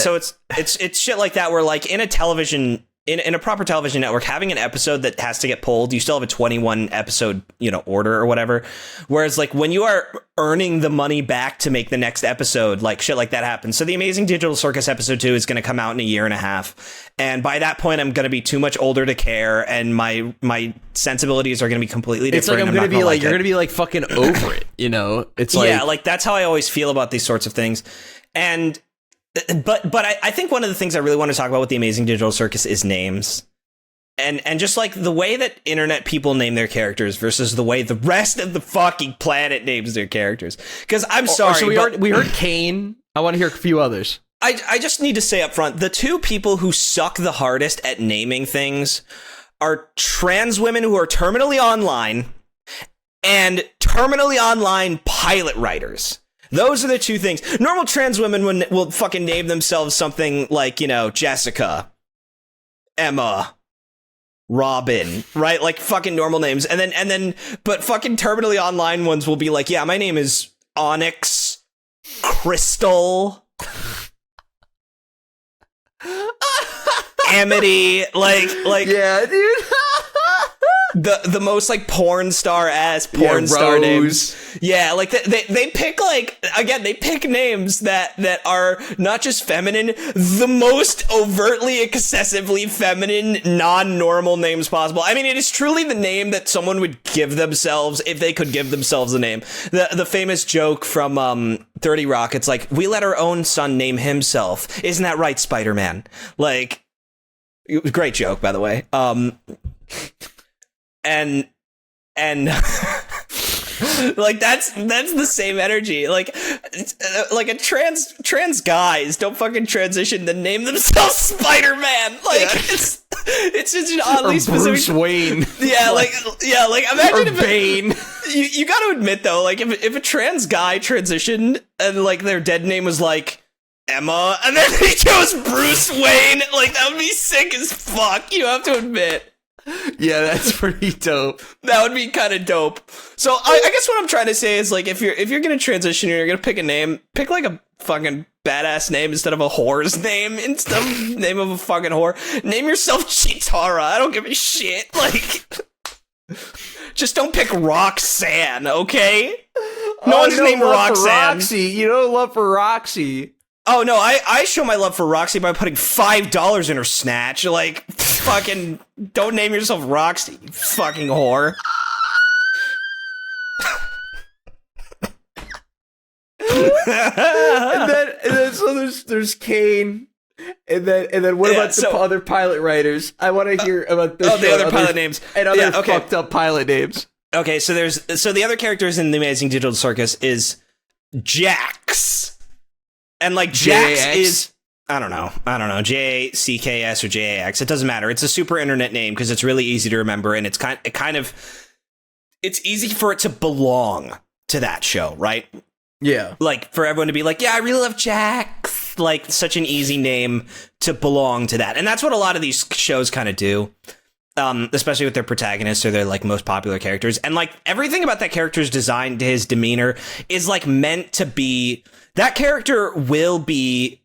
so it's shit like that where like in a television in a proper television network, having an episode that has to get pulled, you still have a 21 episode, order or whatever. Whereas like when you are earning the money back to make the next episode, like shit like that happens. So the Amazing Digital Circus episode 2 is going to come out in a year and a half. And by that point, I'm going to be too much older to care. And my sensibilities are going to be completely different. It's like I'm going to be like, you're going to be like fucking over it. It's like, yeah, like that's how I always feel about these sorts of things. And but I think one of the things I really want to talk about with the Amazing Digital Circus is names. And just like the way that internet people name their characters versus the way the rest of the fucking planet names their characters. Because I'm sorry. So we heard Kane. I want to hear a few others. I just need to say up front, the two people who suck the hardest at naming things are trans women who are terminally online and terminally online pilot writers. Those are the two things. Normal trans women will fucking name themselves something like, Jessica, Emma, Robin, right? Like fucking normal names. And then, but fucking terminally online ones will be like, yeah, my name is Onyx, Crystal, Amity, like, yeah, dude. The most like porn star names. Yeah, like they pick like, again, they pick names that are not just feminine, the most overtly excessively feminine, non-normal names possible. I mean, it is truly the name that someone would give themselves if they could give themselves a name. The famous joke from 30 Rock, it's like, we let our own son name himself. Isn't that right, Spider-Man? Like, it was a great joke, by the way. And like that's the same energy. Like a trans guys don't fucking transition to name themselves Spider-Man. Like it's just an oddly specific. Bruce Wayne. Yeah, like imagine or Bane. You got to admit though, like if a trans guy transitioned and like their dead name was like Emma and then he chose Bruce Wayne, like that would be sick as fuck. You have to admit. Yeah, that's pretty dope. That would be kind of dope. So I guess what I'm trying to say is like if you're gonna transition, you're gonna pick a name, pick like a fucking badass name instead of a whore's name, instead of name of a fucking whore. Name yourself Chitara. I don't give a shit. Like, just don't pick Roxanne, okay? No one's named Roxanne. Roxy. You don't love for Roxy. Oh no, I show my love for Roxy by putting $5 in her snatch. Like, fucking, don't name yourself Roxy, you fucking whore. and then so there's Kane, and then what about the other pilot writers? I want to hear about the other pilot names and other fucked up pilot names. Okay, so the other characters in the Amazing Digital Circus is Jax. And like Jax is, I don't know, JCKS or JAX. It doesn't matter. It's a super internet name because it's really easy to remember, and it's it's easy for it to belong to that show, right? Yeah. Like for everyone to be like, yeah, I really love Jax. Like such an easy name to belong to that, and that's what a lot of these shows kind of do. Especially with their protagonists or their like most popular characters, and like everything about that character's design to his demeanor is like meant to be. That character will be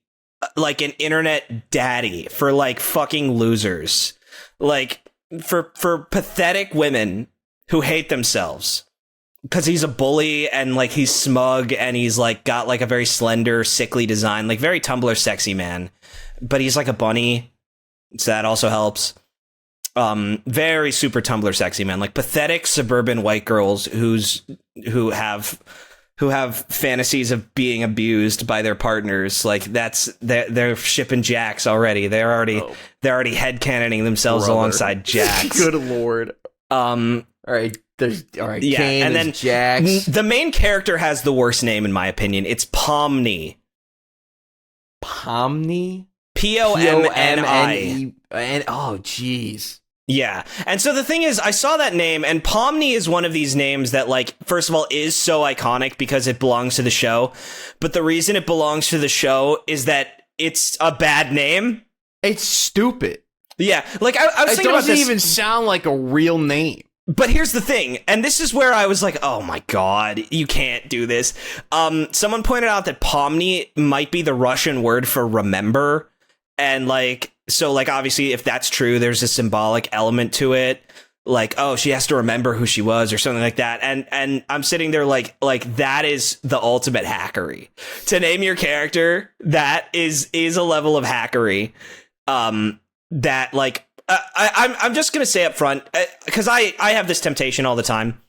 like an internet daddy for like fucking losers, like for pathetic women who hate themselves because he's a bully and like he's smug and he's like got like a very slender, sickly design, like very Tumblr sexy man, but he's like a bunny, so that also helps. Very super Tumblr sexy man, like pathetic suburban white girls who have fantasies of being abused by their partners. Like they're shipping Jax already. They're already headcanoning themselves alongside Jax. Good lord. All right. Yeah, Kane and then Jax. The main character has the worst name in my opinion. It's Pomni. Pomni? Pomni. And oh jeez. Yeah. And so the thing is, I saw that name, and Pomni is one of these names that, like, first of all, is so iconic because it belongs to the show. But the reason it belongs to the show is that it's a bad name. It's stupid. Yeah. Like, I was thinking about this. It doesn't even sound like a real name. But here's the thing, and this is where I was like, oh my god, you can't do this. Someone pointed out that Pomni might be the Russian word for remember. And like so like obviously if that's true, there's a symbolic element to it. Like, oh, she has to remember who she was or something like that. And I'm sitting there like that is the ultimate hackery. To name your character, that is a level of hackery. That like I'm just gonna say up front, because I have this temptation all the time.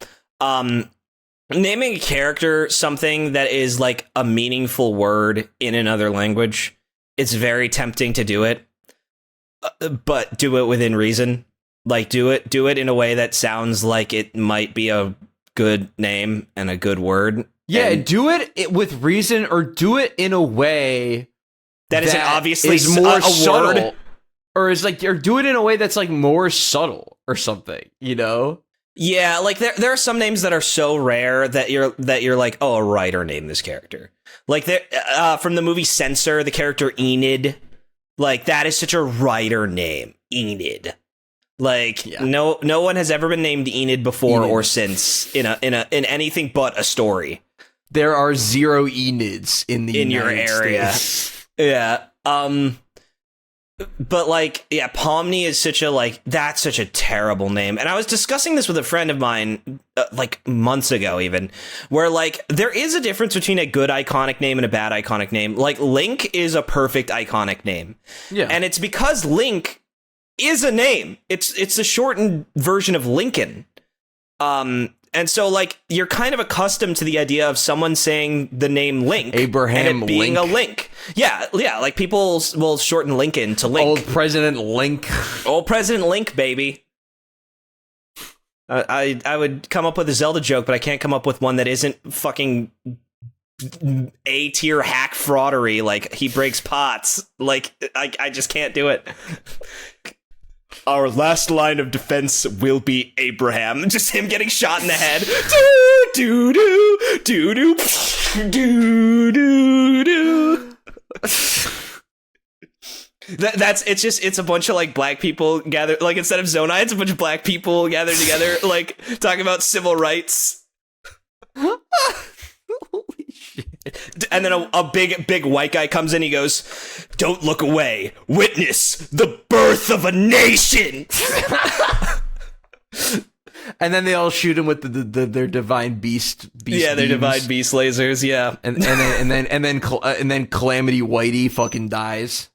Naming a character something that is like a meaningful word in another language, it's very tempting to do it, but do it within reason. Like, do it in a way that sounds like it might be a good name and a good word. Yeah, do it with reason, or do it in a way that isn't obviously is more a subtle, word. or is like, or do it in a way that's like more subtle or something. You know? Yeah, like there are some names that are so rare that you're like, oh, a writer named this character. Like from the movie Censor, the character Enid, like that is such a writer name, Enid. Like no one has ever been named Enid before or since in anything but a story. There are 0 Enids in your area. Yeah. But like, yeah, Pomni is that's such a terrible name. And I was discussing this with a friend of mine like months ago, even, where like there is a difference between a good iconic name and a bad iconic name. Like Link is a perfect iconic name. Yeah. And it's because Link is a name. It's a shortened version of Lincoln. And so like you're kind of accustomed to the idea of someone saying the name Link, Abraham and it being Link. a Link. Yeah, like people will shorten Lincoln to Link. Old President Link. Old President Link, baby. I would come up with a Zelda joke, but I can't come up with one that isn't fucking A-tier hack fraudery. Like he breaks pots. Like I just can't do it. Our last line of defense will be Abraham. Just him getting shot in the head. Do do do do do do do. It's a bunch of like black people gathered. Like instead of Zonai, it's a bunch of black people gathered together, like talking about civil rights. Holy shit! And then a big white guy comes in. He goes, "Don't look away. Witness the birth of a nation." And then they all shoot him with their divine beast. Yeah, their divine beast lasers. Yeah, and then Calamity Whitey fucking dies.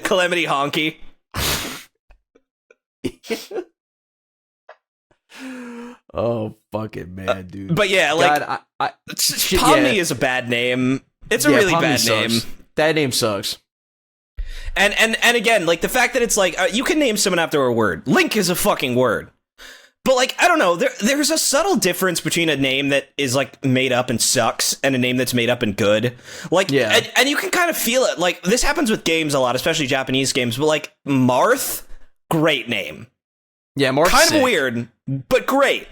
Calamity Honky. Oh fucking man, dude. But yeah, like God, Pomni is a bad name. It's a really bad name. That name sucks. And again, like the fact that it's like you can name someone after a word. Link is a fucking word. But like I don't know, there's a subtle difference between a name that is like made up and sucks and a name that's made up and good. Like and you can kind of feel it. Like this happens with games a lot, especially Japanese games. But like Marth, great name. Yeah, Marth kind of weird, but great.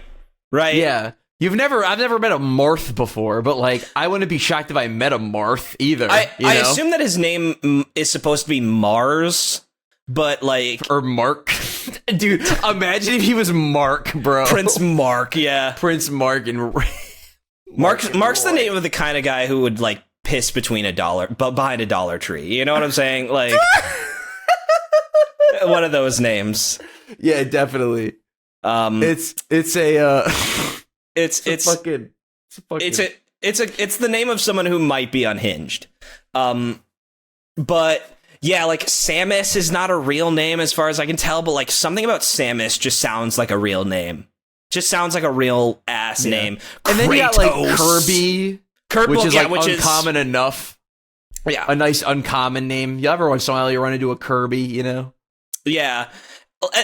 Right? Yeah. I've never met a Marth before, but like I wouldn't be shocked if I met a Marth either. I assume that his name is supposed to be Mars, but like or Mark. Dude, imagine if he was Mark, bro. Prince Mark, yeah. Prince Mark and Mark's the name of the kind of guy who would like piss behind a Dollar Tree. You know what I'm saying? Like one of those names. Yeah, definitely. It's the name of someone who might be unhinged. But yeah, like Samus is not a real name as far as I can tell, but like something about Samus just sounds like a real name. Just sounds like a real ass name. And then you got like Kirby, which is uncommon enough. Yeah, a nice uncommon name. You ever once in a while you run into a Kirby, you know? Yeah.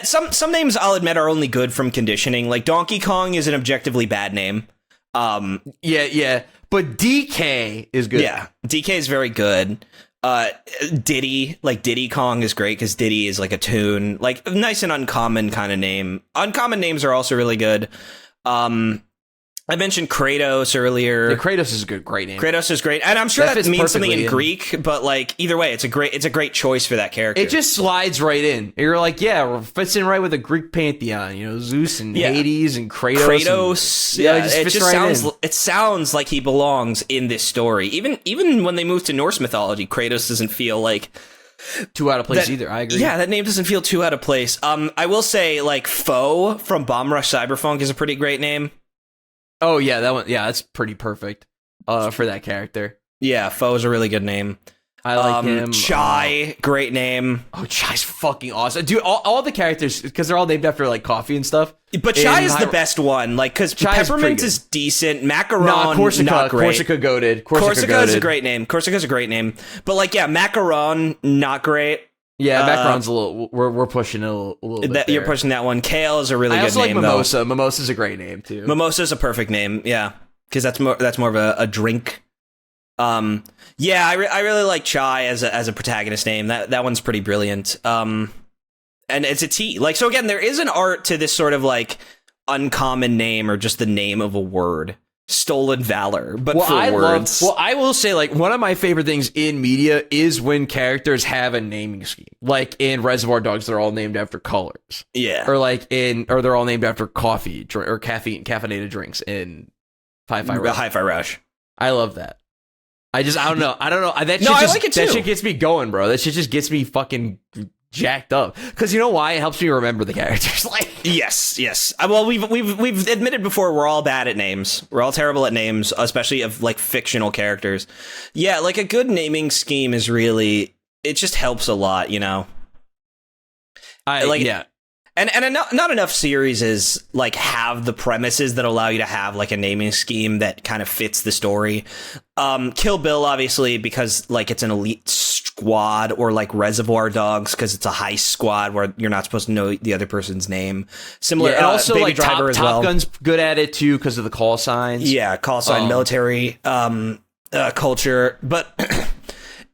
Some names I'll admit are only good from conditioning. Like Donkey Kong is an objectively bad name. Yeah. But DK is good. Yeah, DK is very good. Diddy Kong is great because Diddy is like a tune, like nice and uncommon kind of name. Uncommon names are also really good. I mentioned Kratos earlier. Yeah, Kratos is a great name. Kratos is great, and I'm sure that means something in Greek. But like either way, it's a great choice for that character. It just slides right in. You're like, yeah, fits in right with the Greek pantheon. You know, Zeus and Hades and Kratos. It sounds like he belongs in this story. Even when they move to Norse mythology, Kratos doesn't feel like too out of place either. I agree. Yeah, that name doesn't feel too out of place. I will say, like, Foe from Bomb Rush Cyberpunk is a pretty great name. Oh yeah, that one. Yeah, that's pretty perfect. For that character. Yeah, Foe is a really good name. I like him. Chai, great name. Oh, Chai's fucking awesome, dude. All the characters, because they're all named after like coffee and stuff. But Chai is the best one, like, because Peppermint is decent. Macaron, Corsica, not great. Corsica goated. Corsica is a great name. Corsica's a great name. But like, yeah, Macaron, not great. Yeah, Macaron's a little. We're pushing it a little bit. You're pushing that one. Kale is a really good name. I also like Mimosa. Though. Mimosa's a great name too. Mimosa's a perfect name. Yeah, because that's more of a drink. Yeah, I really like Chai as a protagonist name. That one's pretty brilliant. And it's a T. Like, so again, there is an art to this sort of like uncommon name or just the name of a word. Stolen Valor, but for words. I will say, like, one of my favorite things in media is when characters have a naming scheme. Like in Reservoir Dogs, they're all named after colors. Yeah. Or they're all named after coffee or caffeinated drinks in Hi-Fi Rush. Hi-Fi Rush. I love that. I don't know. I like it too. That shit gets me going, bro. That shit just gets me fucking jacked up. Because you know why? It helps me remember the characters. Like, yes. Well, we've admitted before we're all bad at names. We're all terrible at names, especially of like fictional characters. Yeah, like a good naming scheme is really, it just helps a lot, you know. Yeah. And not enough series is like have the premises that allow you to have like a naming scheme that kind of fits the story. Kill Bill, obviously, because like it's an elite squad, or like Reservoir Dogs because it's a heist squad where you're not supposed to know the other person's name. Similar, and also Baby like Driver as well. Top Gun's good at it too because of the call signs. Yeah, call sign military culture, but.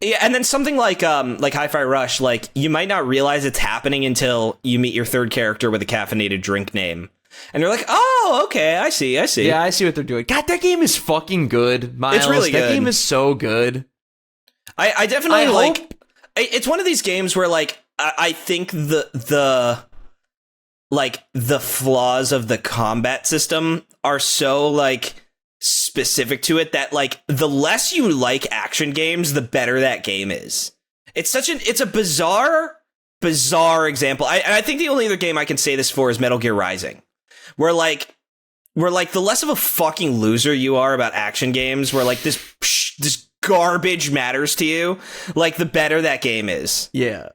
Yeah, and then something like Hi-Fi Rush, like you might not realize it's happening until you meet your third character with a caffeinated drink name. And you're like, oh, okay, I see. Yeah, I see what they're doing. God, that game is fucking good, Myles. It's really good. That game is so good. I definitely like... It's one of these games where, like, I think the flaws of the combat system are so, like... specific to it that like the less you like action games, the better that game is. It's a bizarre example. I think the only other game I can say this for is Metal Gear Rising, where the less of a fucking loser you are about action games, where like this garbage matters to you, like the better that game is. Yeah,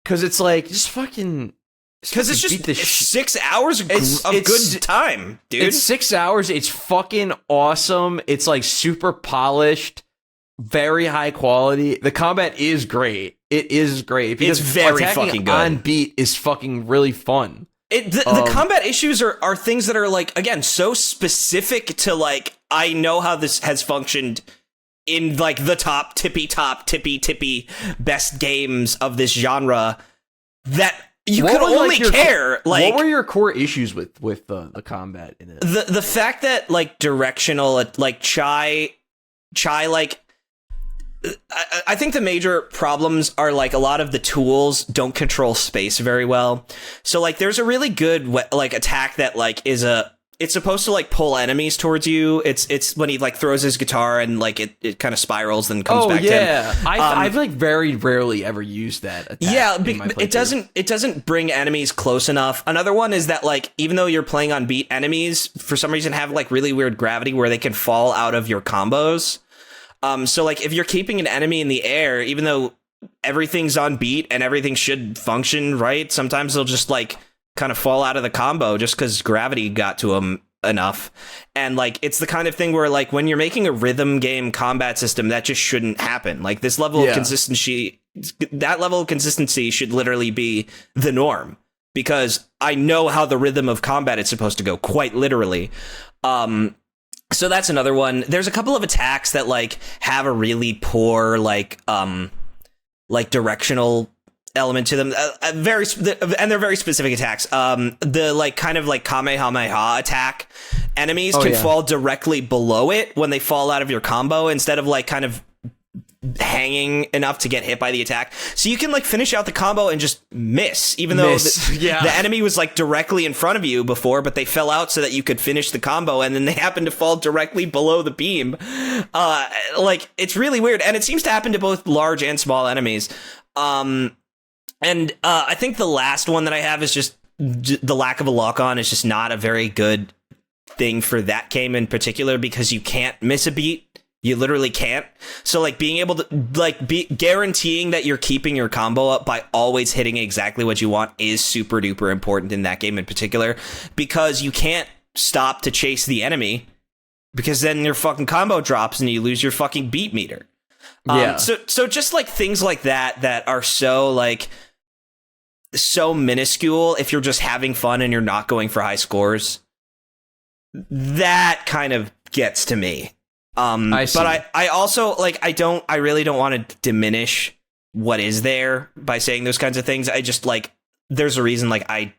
because it's like just fucking. Because it's just 6 hours of good time, dude. It's 6 hours. It's fucking awesome. It's like super polished, very high quality. The combat is great. It is great. It's very fucking good. On beat is fucking really fun. The combat issues are things that are like, again, so specific to like, I know how this has functioned in like the top tippy best games of this genre that... You could only care. What were your core issues with the combat in it? The fact that like directional, like Chai, like I think the major problems are like a lot of the tools don't control space very well. So like there's a really good like attack that like it's supposed to like pull enemies towards you. It's when he like throws his guitar and like it kind of spirals and comes back to him. I've like very rarely ever used that attack. Yeah, it doesn't bring enemies close enough. Another one is that like even though you're playing on beat, enemies for some reason have like really weird gravity where they can fall out of your combos. So like if you're keeping an enemy in the air, even though everything's on beat and everything should function right, sometimes they'll just like kind of fall out of the combo just because gravity got to them enough. And like it's the kind of thing where like when you're making a rhythm game combat system, that just shouldn't happen. Like this level of consistency, that level of consistency should literally be the norm, because I know how the rhythm of combat is supposed to go, quite literally. So that's another one. There's a couple of attacks that like have a really poor like directional element to them, and they're very specific attacks. The like kind of like Kamehameha attack, enemies can fall directly below it when they fall out of your combo instead of like kind of hanging enough to get hit by the attack. So you can like finish out the combo and just miss, even though the enemy was like directly in front of you before, but they fell out so that you could finish the combo, and then they happen to fall directly below the beam. Like it's really weird, and it seems to happen to both large and small enemies. And I think the last one that I have is just the lack of a lock-on is just not a very good thing for that game in particular, because you can't miss a beat. You literally can't. So, like, being able to, like, be guaranteeing that you're keeping your combo up by always hitting exactly what you want is super duper important in that game in particular, because you can't stop to chase the enemy, because then your fucking combo drops and you lose your fucking beat meter. Yeah. So just like things like that are so like so minuscule if you're just having fun and you're not going for high scores, that kind of gets to me. But I also like I really don't want to diminish what is there by saying those kinds of things. I just like there's a reason like I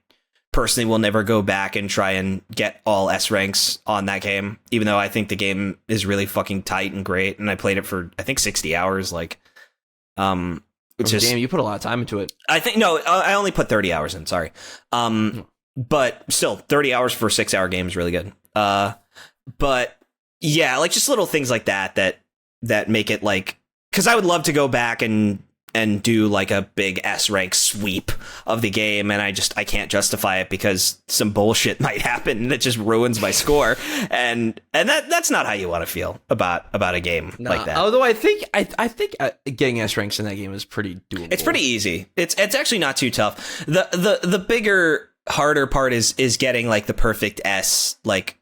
personally will never go back and try and get all S ranks on that game, even though I think the game is really fucking tight and great, and I played it for I think 60 hours. Like, it's just game, you put a lot of time into it. I think I only put 30 hours in. Sorry, but still 30 hours for a 6-hour game is really good. But yeah, like just little things like that make it like, because I would love to go back and do like a big S rank sweep of the game, and I can't justify it because some bullshit might happen that just ruins my score, and that's not how you want to feel about a game like that. Although I think getting S ranks in that game is pretty doable. It's pretty easy. It's actually not too tough. The bigger, harder part is getting like the perfect S like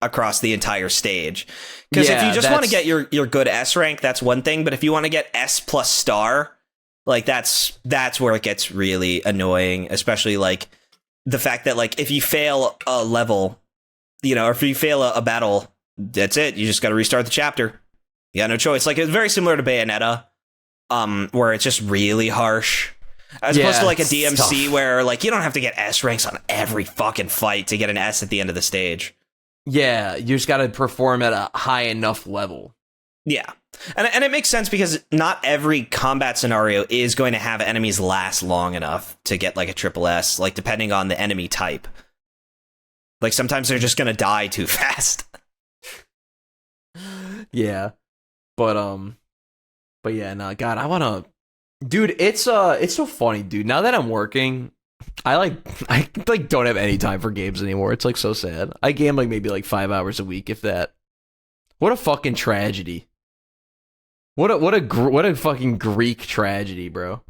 across the entire stage, because if you just want to get your good S rank, that's one thing, but if you want to get S plus star, like that's where it gets really annoying, especially like the fact that like if you fail a level, or if you fail a battle, that's it. You just got to restart the chapter. You got no choice. Like it's very similar to Bayonetta, where it's just really harsh, as opposed to like a DMC tough, where like you don't have to get S ranks on every fucking fight to get an S at the end of the stage. Yeah, you just got to perform at a high enough level. Yeah. And it makes sense because not every combat scenario is going to have enemies last long enough to get like a triple S, like depending on the enemy type. Like sometimes they're just going to die too fast. Yeah. But yeah, no, God, I want to, dude, it's so funny, dude. Now that I'm working, I don't have any time for games anymore. It's like so sad. I game like maybe like 5 hours a week, if that. What a fucking tragedy. What a fucking Greek tragedy, bro.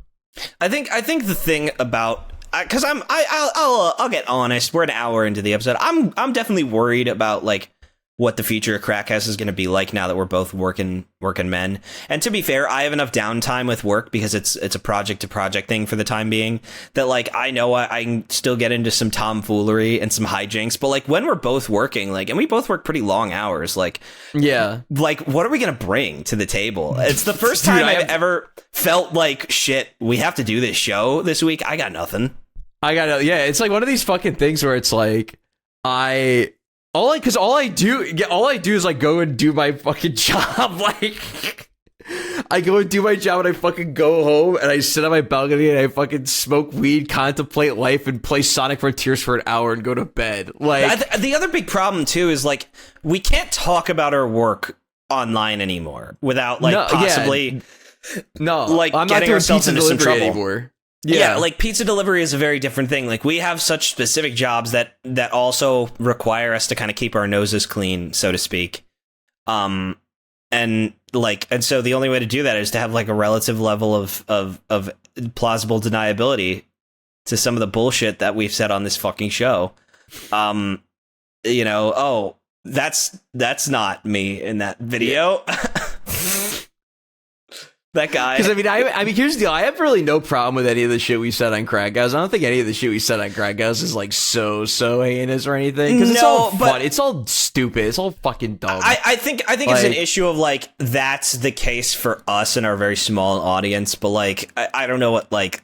I think the thing about, because I'll get honest. We're an hour into the episode. I'm definitely worried about like what the future of Crackhouse is going to be like now that we're both working men. And to be fair, I have enough downtime with work because it's a project to project thing for the time being that like I know I can still get into some tomfoolery and some hijinks, but like when we're both working, like, and we both work pretty long hours, like, yeah, like what are we going to bring to the table? It's the first time I've ever felt like shit, we have to do this show this week. I got nothing. It's like one of these fucking things where it's like all I do is like go and do my fucking job. Like I go and do my job and I fucking go home and I sit on my balcony and I fucking smoke weed, contemplate life, and play Sonic Frontiers for an hour and go to bed. Like the other big problem too is like we can't talk about our work online anymore without like possibly like I'm getting ourselves into some trouble anymore. Yeah, like pizza delivery is a very different thing. Like we have such specific jobs that also require us to kind of keep our noses clean, so to speak. And so the only way to do that is to have like a relative level of plausible deniability to some of the bullshit that we've said on this fucking show. That's not me in that video. That guy. Because I mean, here's the deal. I have really no problem with any of the shit we said on Crackhouse. I don't think any of the shit we said on Crackhouse is like so heinous or anything. Because it's all fun. It's all stupid. It's all fucking dumb. I think it's an issue of like that's the case for us and our very small audience. But like I don't know what like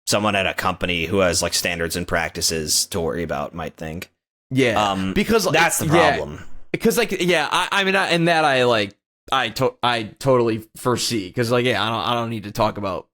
someone at a company who has like standards and practices to worry about might think. Yeah, because that's the problem. Because I totally foresee, because like I don't need to talk about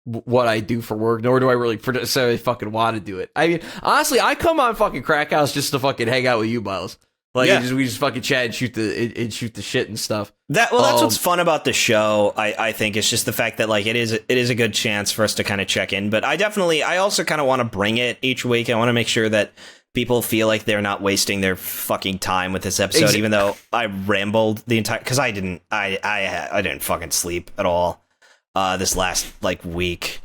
what I do for work, nor do I really necessarily fucking want to do it. I mean, honestly, I come on fucking Crackhouse just to fucking hang out with you, Myles. Like we just fucking chat and shoot the shit and stuff. That's what's fun about the show. I think it's just the fact that like it is a good chance for us to kind of check in. But I also kind of want to bring it each week. I want to make sure that people feel like they're not wasting their fucking time with this episode, even though I rambled the entire, because I didn't fucking sleep at all this last like week,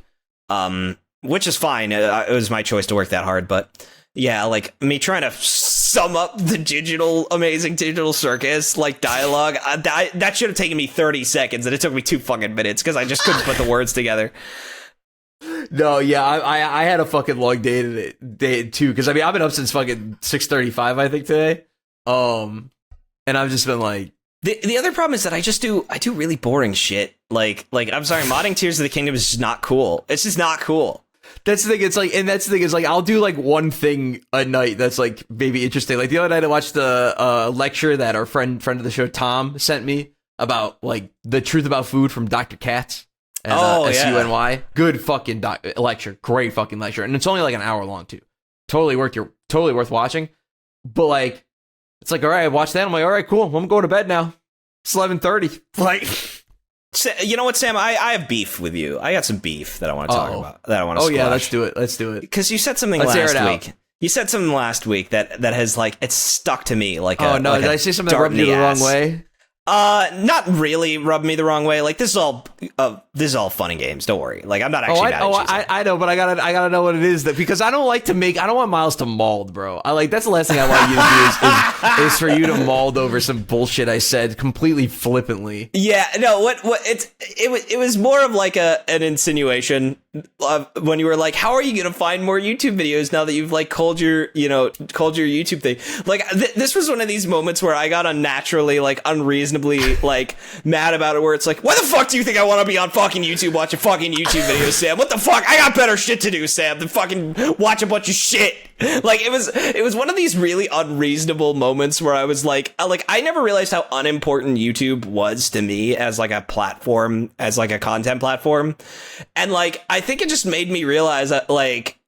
which is fine. It was my choice to work that hard, but yeah, like me trying to sum up the amazing digital circus like dialogue, that should have taken me 30 seconds, and it took me 2 fucking minutes because I just couldn't put the words together. No, yeah, I had a fucking long day too, because I mean I've been up since fucking 6:35 I think today, and I've just been like, the other problem is that I do really boring shit. Like I'm sorry, modding Tears of the Kingdom is just not cool. It's just not cool. That's the thing. It's like, and that's the thing is like, I'll do like one thing a night that's like maybe interesting. Like the other night, I watched the lecture that our friend of the show Tom sent me about like the truth about food from Dr. Katz at SUNY. Good fucking lecture, great fucking lecture, and it's only like an hour long too. Totally worth watching. But like, it's like, all right, I watched that. I'm like, all right, cool. I'm going to bed now. It's 11:30. Like. You know what, Sam? I have beef with you. I got some beef that I want to talk about. That I want to. Oh yeah, let's do it. Because you said something last week. You said something last week that has like it's stuck to me like. Oh no! Did I say something that rubbed you the wrong way? Not really rubbed me the wrong way. Like this is all fun and games. Don't worry. Like I'm not actually. I know, but I gotta know what it is because I don't want Myles to mauled, bro. That's the last thing I want you to do is for you to mauled over some bullshit I said completely flippantly. Yeah, no. It was more of like an insinuation when you were like, how are you gonna find more YouTube videos now that you've like culled your YouTube thing? Like this was one of these moments where I got unnaturally like unreasonably like mad about it, where it's like, why the fuck do you think I want to be on fucking YouTube watching fucking YouTube videos, Sam? What the fuck? I got better shit to do, Sam, than fucking watch a bunch of shit. Like it was one of these really unreasonable moments where I was like I never realized how unimportant YouTube was to me as like a platform, as like a content platform. And like I think it just made me realize that like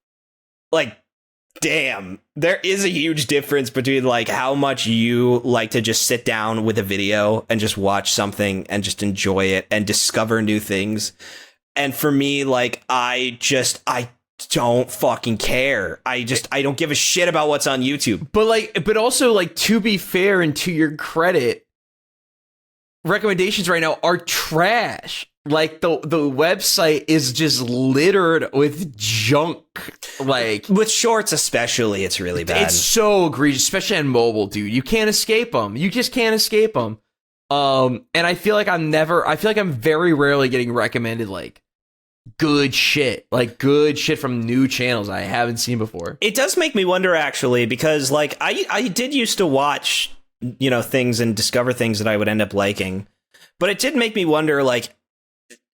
damn, there is a huge difference between like how much you like to just sit down with a video and just watch something and just enjoy it and discover new things. And for me, like I don't fucking care. I don't give a shit about what's on YouTube. But also like, to be fair and to your credit, recommendations right now are trash. Like the website is just littered with junk. Like with shorts especially, it's really bad. It's so egregious, especially on mobile, dude. You can't escape them. You just can't escape them. And I feel like I'm very rarely getting recommended like good shit from new channels I haven't seen before. It does make me wonder actually, because like I did used to watch, things and discover things that I would end up liking, but it did make me wonder, like,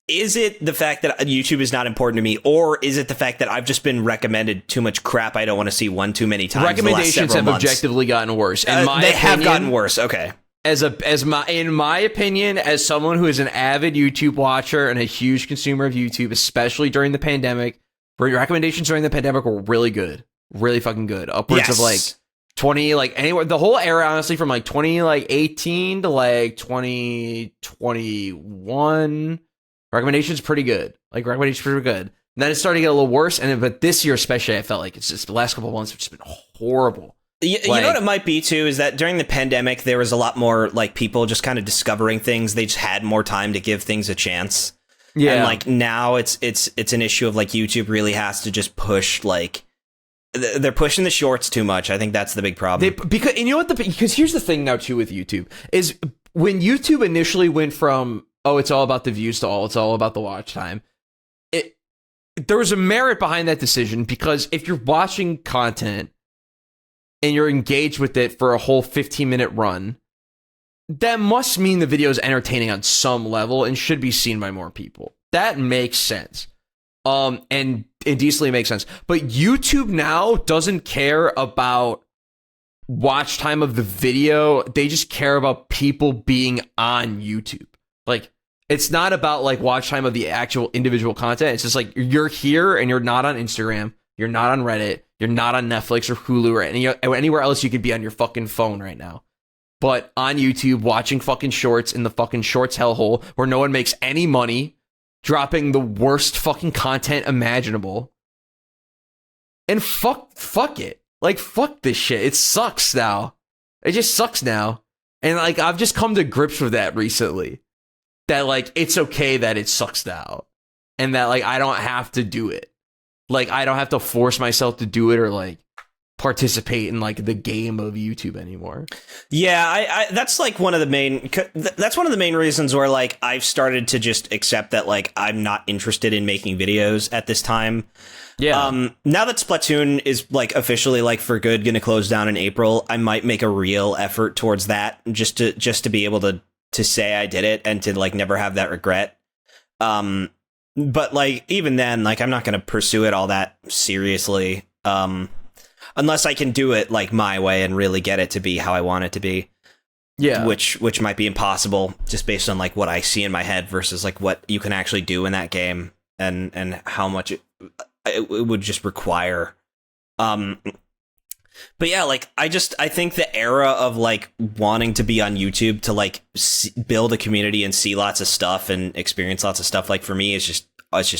is it the fact that YouTube is not important to me, or is it the fact that I've just been recommended too much crap I don't want to see one too many times? Recommendations have objectively gotten worse. They have gotten worse. Okay. In my opinion, as someone who is an avid YouTube watcher and a huge consumer of YouTube, especially during the pandemic, recommendations during the pandemic were really good, really fucking good. Upwards of like 20, like anywhere, the whole era, honestly, from like 2018 to like 2021. Recommendations pretty good. And then it started to get a little worse. But this year especially, I felt like it's just the last couple of months have just been horrible. You know what it might be too is that during the pandemic there was a lot more like people just kind of discovering things. They just had more time to give things a chance. Yeah, and like now it's an issue of like YouTube really has to just push, like they're pushing the shorts too much. I think that's the big problem. Because here's the thing now too with YouTube is when YouTube initially went from it's all about the views to it's all about the watch time. There was a merit behind that decision, because if you're watching content and you're engaged with it for a whole 15-minute run, that must mean the video is entertaining on some level and should be seen by more people. That makes sense. And it decently makes sense. But YouTube now doesn't care about watch time of the video. They just care about people being on YouTube. Like, it's not about like watch time of the actual individual content. It's just like you're here and you're not on Instagram, you're not on Reddit, you're not on Netflix or Hulu or anywhere else you could be on your fucking phone right now. but on YouTube watching fucking shorts in the fucking shorts hellhole where no one makes any money, dropping the worst fucking content imaginable. And fuck it. Like, fuck this shit. It sucks now. It just sucks now. And, like, I've just come to grips with that recently. That, like, it's okay that it sucks now. And that, like, I don't have to do it. Like, I don't have to force myself to do it or, like, participate in, like, the game of YouTube anymore. Yeah, I that's, like, one of the main reasons where, like, I've started to just accept that, like, I'm not interested in making videos at this time. Yeah. Now that Splatoon is, like, officially, like, for good going to close down in April, I might make a real effort towards that just to be able to say I did it and to, like, never have that regret. But, like, even then, like, I'm not going to pursue it all that seriously. Unless I can do it, like, my way and really get it to be how I want it to be. Yeah. Which might be impossible just based on, like, what I see in my head versus, like, what you can actually do in that game and how much it would just require. But yeah, like, I think the era of, like, wanting to be on YouTube to, like, build a community and see lots of stuff and experience lots of stuff, like, for me is just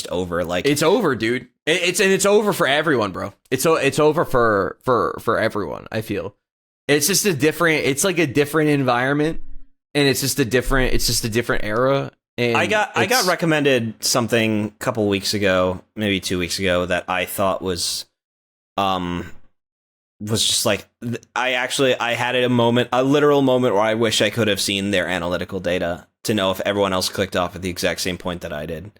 over. Like, it's over, dude. It's over for everyone, bro. It's over for everyone. I feel it's just it's like a different environment, and it's just a different era. And I got recommended something a couple weeks ago, maybe 2 weeks ago, that I thought was just like, I had a literal moment where I wish I could have seen their analytical data to know if everyone else clicked off at the exact same point that I did.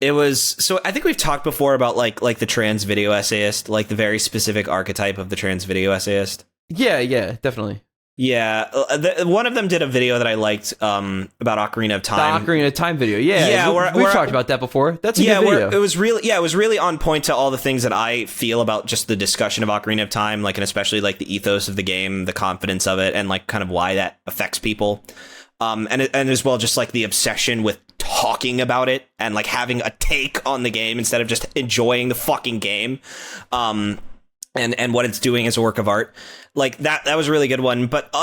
It was, so I think we've talked before about like the trans video essayist, like the very specific archetype of the trans video essayist. Yeah, definitely. Yeah, one of them did a video that I liked about Ocarina of Time. The Ocarina of Time video, yeah. We've talked about that before. That's a good video. It was really on point to all the things that I feel about just the discussion of Ocarina of Time, like, and especially like the ethos of the game, the confidence of it, and like kind of why that affects people. And as well, just like the obsession with talking about it and like having a take on the game instead of just enjoying the fucking game. And what it's doing as a work of art. Like that was a really good one. But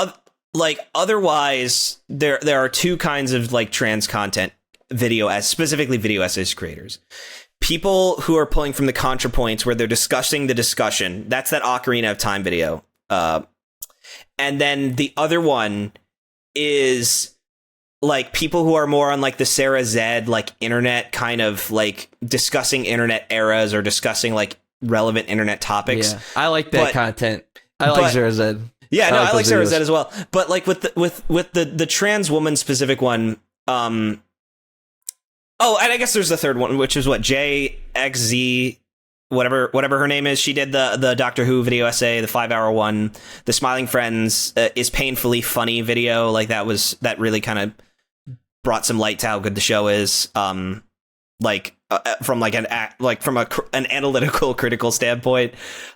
otherwise, there are two kinds of like trans content specifically video essays creators. People who are pulling from the ContraPoints where they're discussing the discussion. That's that Ocarina of Time video. And then the other one is like people who are more on like the Sarah Zed, like internet kind of like discussing internet eras or discussing like relevant internet topics. Yeah, I like that content. I like Sarah Zed. Yeah, I like Sarah Zed as well. But like with the trans woman specific one, and I guess there's the third one, which is what JXZ, whatever her name is. She did the Doctor Who video essay, the 5-hour one, the Smiling Friends is painfully funny video. Like that really kind of brought some light to how good the show is. From like an analytical critical standpoint,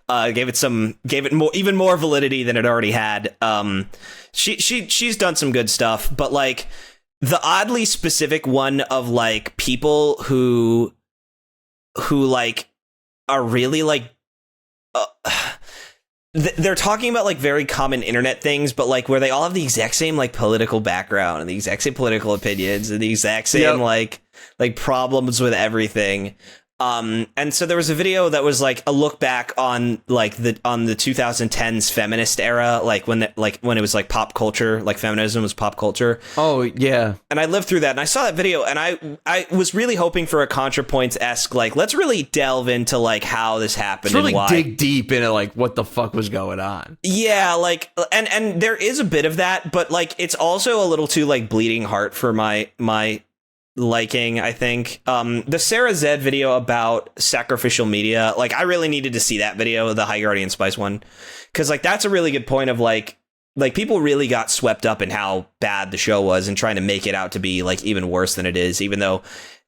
gave it even more validity than it already had. She's done some good stuff, but like the oddly specific one of like people who like are really like they're talking about like very common internet things, but like where they all have the exact same like political background and the exact same political opinions and the exact same like problems with everything. And so there was a video that was like a look back on like the 2010s feminist era, like when it was like pop culture, like feminism was pop culture. Oh yeah. And I lived through that and I saw that video and I was really hoping for a ContraPoints-esque, like, let's really delve into like how this happened really and why. Dig deep into like what the fuck was going on. Yeah, like and there is a bit of that, but like it's also a little too like bleeding heart for my liking, I think. The Sarah Zed video about sacrificial media, like I really needed to see that video, the High Guardian Spice one, because like that's a really good point of like people really got swept up in how bad the show was and trying to make it out to be like even worse than it is, even though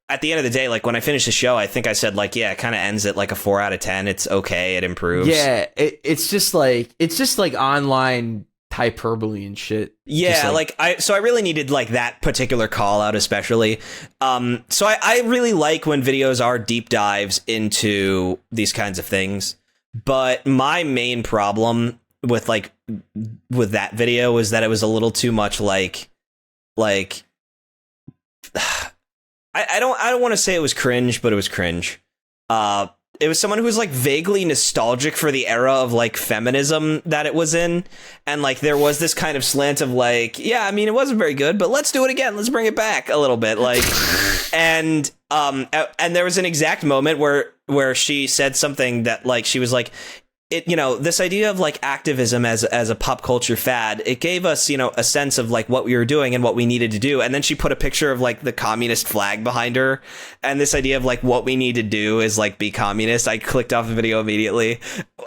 at the end of the day, like when I finished the show, I think I said like, yeah, it kind of ends at like a 4 out of 10. It's okay, it improves. Yeah, it's just like online hyperbole and shit. Yeah, I really needed like that particular call out especially. So I really like when videos are deep dives into these kinds of things. But my main problem with like with that video was that it was a little too much like I don't want to say it was cringe, but it was cringe. It was someone who was like vaguely nostalgic for the era of like feminism that it was in, and like there was this kind of slant of like, yeah, I mean, it wasn't very good, but let's do it again, let's bring it back a little bit, like, and there was an exact moment where she said something that like she was like, it, you know, this idea of like activism as a pop culture fad, it gave us, you know, a sense of like what we were doing and what we needed to do. And then she put a picture of like the communist flag behind her. And this idea of like what we need to do is like be communist. I clicked off the video immediately.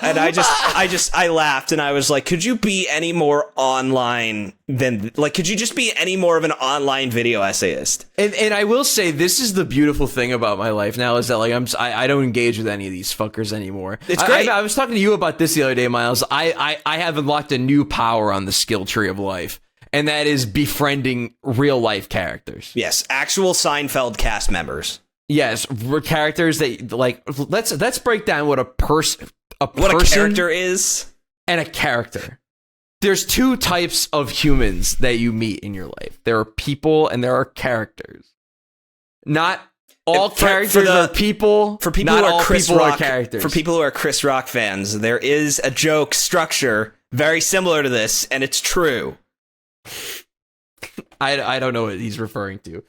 And I laughed and I was like, could you be any more online than like, could you just be any more of an online video essayist? And I will say, this is the beautiful thing about my life now is that like I don't engage with any of these fuckers anymore. It's great. I was talking to you about this the other day, Miles. I have unlocked a new power on the skill tree of life, and that is befriending real life characters. Yes, actual Seinfeld cast members. Yes, characters that like. Let's break down what a person character is, and a character. There's two types of humans that you meet in your life. There are people and there are characters. Not all characters are people. For people not who are all Chris people Rock, are characters. For people who are Chris Rock fans, there is a joke structure very similar to this, and it's true. I don't know what he's referring to.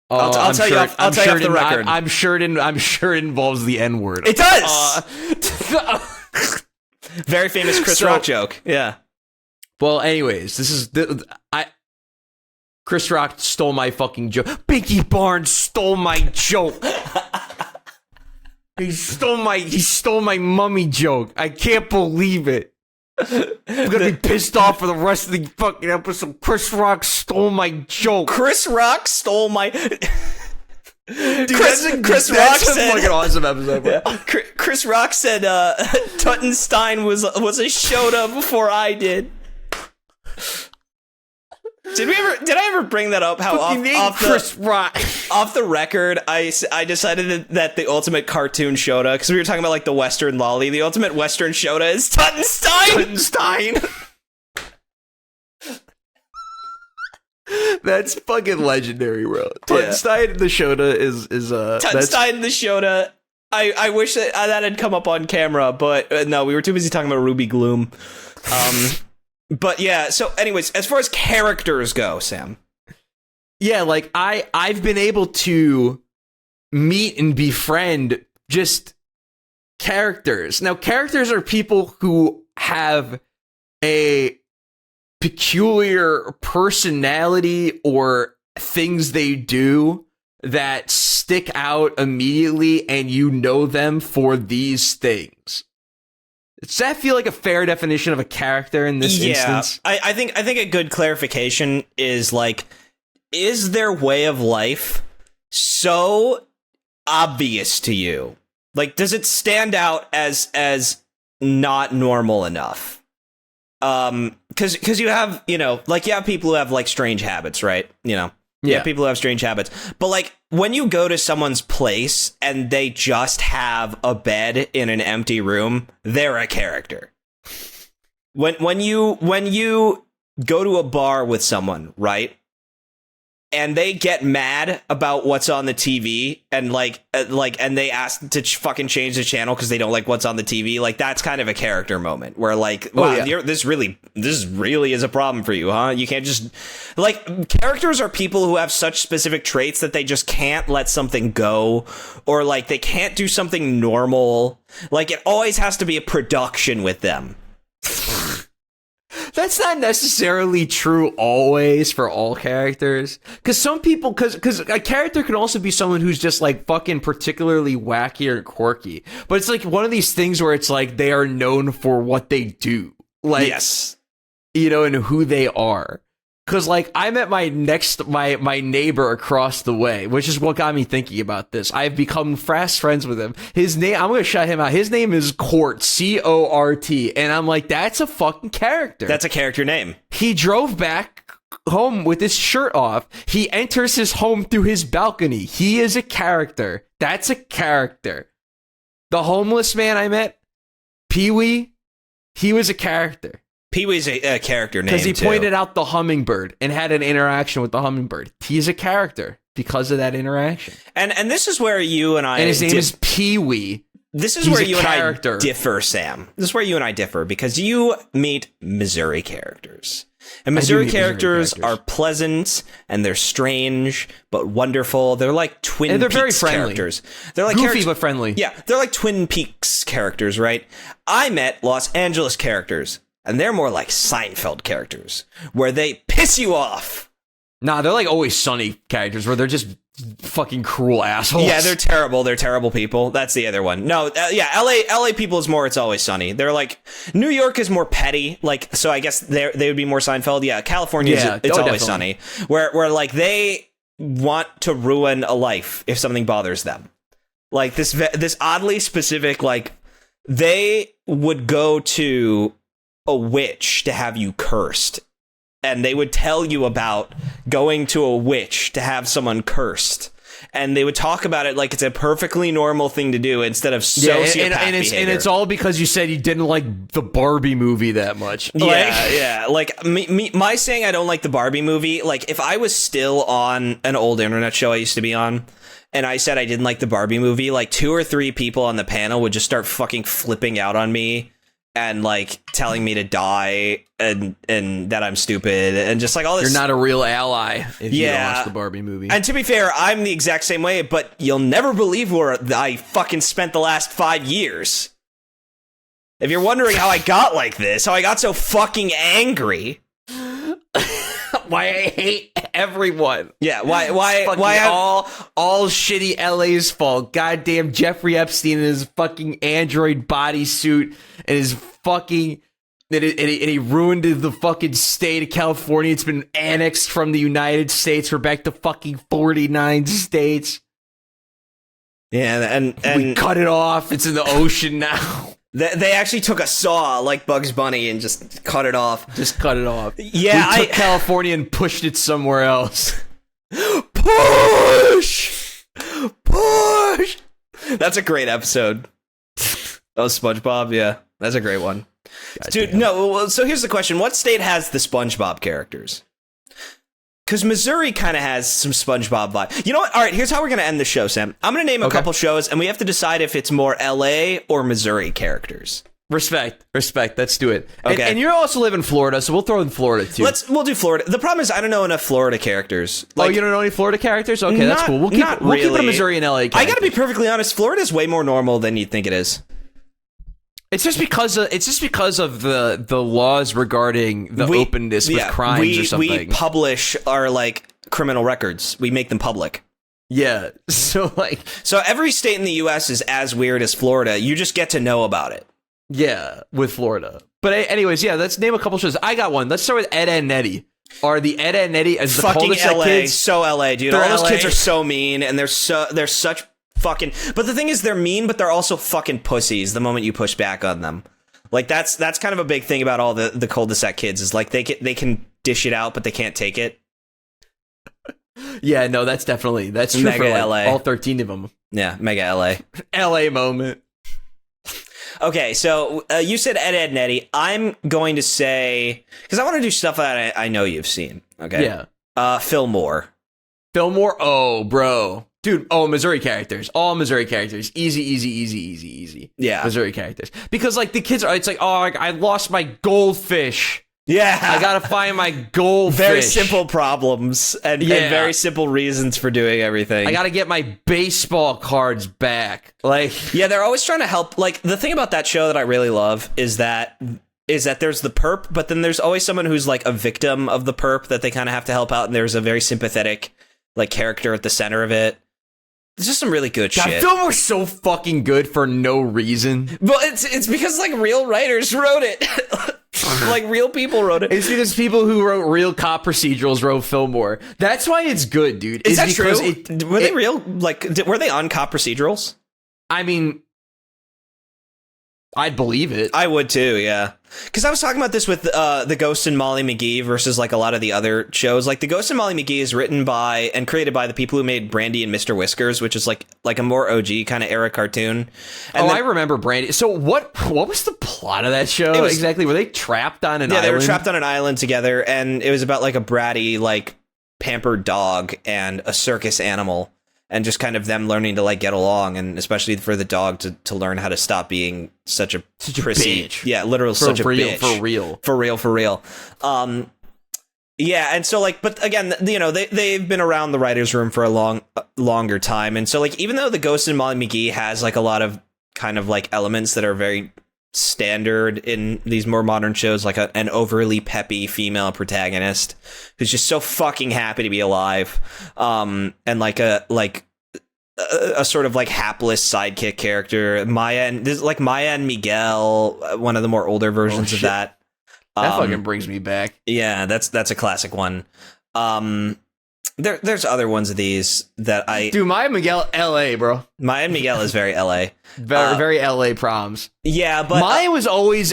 I'll tell you off the record. I'm sure it involves the N-word. It does. Very famous Chris Rock joke. Yeah. Well, anyways, this is Chris Rock stole my fucking joke. Binky Barnes stole my joke. He stole my mummy joke. I can't believe it. I'm gonna be pissed off for the rest of the fucking episode. Chris Rock stole my joke. Chris Rock stole my. Dude, Chris Rock said, fucking awesome episode. Yeah. Chris Rock said Tuttenstein was a Shota before I did. Did I ever bring that up? How Chris Rock off the record, I decided that the ultimate cartoon Shota, because we were talking about like the Western lolly, the ultimate Western Shota is Tuttenstein. That's fucking legendary, bro. Tuttenstein the Shota is Tuttenstein the Shota. I wish that had come up on camera, but no, we were too busy talking about Ruby Gloom. But yeah, so anyways, as far as characters go, Sam. Yeah, like I've been able to meet and befriend just characters. Now, characters are people who have a peculiar personality or things they do that stick out immediately, and you know them for these things. Does that feel like a fair definition of a character in this instance? I think a good clarification is like, is their way of life so obvious to you? Like, does it stand out as not normal enough? Because you have, you know, like you have people who have like strange habits, right? You know, yeah, people who have strange habits. But like when you go to someone's place and they just have a bed in an empty room, they're a character. When you go to a bar with someone, right? And they get mad about what's on the TV and and they ask to fucking change the channel because they don't like what's on the TV. Like, that's kind of a character moment where like, wow, this really is a problem for you, huh? You can't just like, characters are people who have such specific traits that they just can't let something go, or like they can't do something normal. Like, it always has to be a production with them. That's not necessarily true always for all characters. Because some people, because a character can also be someone who's just like fucking particularly wacky or quirky. But it's like one of these things where it's like they are known for what they do. Like, yes. You know, and who they are. Because, like, I met my neighbor across the way, which is what got me thinking about this. I've become fast friends with him. His name, I'm going to shout him out. His name is Cort, C-O-R-T. And I'm like, that's a fucking character. That's a character name. He drove back home with his shirt off. He enters his home through his balcony. He is a character. That's a character. The homeless man I met, Pee-wee, he was a character. Pee-wee's a character name, because he too. pointed out the hummingbird and had an interaction with the hummingbird. He's a character because of that interaction. And this is where you and I... And his name is Pee-wee. This is He's where a you character. and I differ, Sam. This is where you and I differ, because you meet Missouri characters. And Missouri characters are pleasant, and they're strange, but wonderful. They're like Twin Peaks very friendly. characters. They're like Goofy, but friendly. Yeah, they're like Twin Peaks characters, right? I met Los Angeles characters, and they're more like Seinfeld characters, where they piss you off. Nah, they're like Always Sunny characters, where they're just fucking cruel assholes. Yeah, they're terrible. They're terrible people. That's the other one. No, yeah, LA people is more It's Always Sunny. They're like, New York is more petty. Like, so I guess they would be more Seinfeld. Yeah, California is It's Always Sunny, where like they want to ruin a life if something bothers them. Like this oddly specific, like they would go to a witch to have you cursed. And they would tell you about going to a witch to have someone cursed. And they would talk about it like it's a perfectly normal thing to do instead of sociopath behavior. And it's all because you said you didn't like the Barbie movie that much. Yeah. Like, my saying I don't like the Barbie movie, like, if I was still on an old internet show I used to be on, and I said I didn't like the Barbie movie, like 2 or 3 people on the panel would just start fucking flipping out on me. And like telling me to die and that I'm stupid and just like all this. You're not a real ally if you don't watch the Barbie movie. And to be fair, I'm the exact same way, but you'll never believe where I fucking spent the last 5 years. If you're wondering how I got like this, how I got so fucking angry. Why I hate everyone. Yeah, why all shitty LA's fault. Goddamn Jeffrey Epstein in his fucking android bodysuit and his fucking and he ruined the fucking state of California. It's been annexed from the United States. We're back to fucking 49 states. Yeah, and we cut it off. It's in the ocean now. They actually took a saw like Bugs Bunny and just cut it off. Yeah, we took California and pushed it somewhere else. Push! That's a great episode. Oh, SpongeBob, yeah. That's a great one. Dude, no, so here's the question. What state has the SpongeBob characters? Because Missouri kind of has some SpongeBob vibe. You know what? All right, here's how we're going to end the show, Sam. I'm going to name a couple shows, and we have to decide if it's more LA or Missouri characters. Respect. Let's do it. Okay. And you also live in Florida, so we'll throw in Florida, too. We'll do Florida. The problem is I don't know enough Florida characters. Like, you don't know any Florida characters? Okay, that's cool. We'll keep it a Missouri and LA character. I got to be perfectly honest. Florida is way more normal than you'd think it is. It's just because of the laws regarding the openness with crimes or something. We publish our like criminal records. We make them public. Yeah. So every state in the US is as weird as Florida. You just get to know about it. Yeah, with Florida. But anyways, yeah, let's name a couple shows. I got one. Let's start with Ed, Edd n Eddy. Are the Ed, Edd n Eddy as the fucking cul-de-sac LA kids? So LA, dude. They're All those LA. kids are so mean, and they're such fucking. But the thing is, they're mean, but they're also fucking pussies. The moment you push back on them, like that's kind of a big thing about all the cul-de-sac kids is like they can dish it out, but they can't take it. Yeah, no, that's true Mega for LA. all 13 of them. Yeah, mega LA. LA moment. Okay, so you said Ed, Edd n Eddy. I'm going to say because I want to do stuff that I know you've seen. Okay. Yeah. Fillmore. Oh, bro. Dude, Missouri characters. All Missouri characters. Easy. Yeah. Missouri characters. Because, like, the kids are, it's like, I lost my goldfish. Yeah. I gotta find my goldfish. Very simple problems and very simple reasons for doing everything. I gotta get my baseball cards back. Like, yeah, they're always trying to help. Like, the thing about that show that I really love is that there's the perp, but then there's always someone who's, like, a victim of the perp that they kind of have to help out, and there's a very sympathetic, like, character at the center of it. It's just some really good shit. That film was so fucking good for no reason. But it's because like real writers wrote it. Like real people wrote it. It's because people who wrote real cop procedurals wrote Fillmore. That's why it's good, dude. Is that true? Were they real? Like, were they on cop procedurals? I mean, I'd believe it. I would too, yeah. Because I was talking about this with The Ghost and Molly McGee versus like a lot of the other shows. Like The Ghost and Molly McGee is written by and created by the people who made Brandy and Mr. Whiskers, which is like a more OG kind of era cartoon. And I remember Brandy. So what was the plot plot of that show exactly? Were they trapped on an island? Yeah, they were trapped on an island together, and it was about like a bratty, like pampered dog and a circus animal, and just kind of them learning to like get along, and especially for the dog to learn how to stop being such a prissy bitch. Yeah, literally such a bitch. For real. Yeah, and so like, but again, you know, they've been around the writers' room for a longer time, and so like, even though the Ghost and Molly McGee has like a lot of kind of like elements that are very standard in these more modern shows, like an overly peppy female protagonist who's just so fucking happy to be alive, and like a sort of like hapless sidekick character, Maya and Miguel, one of the more older versions of that. That fucking brings me back. Yeah, that's a classic one. There's other ones of these that Dude, Maya and Miguel, LA, bro. Maya and Miguel is very LA. Very LA proms. Yeah, but Maya was always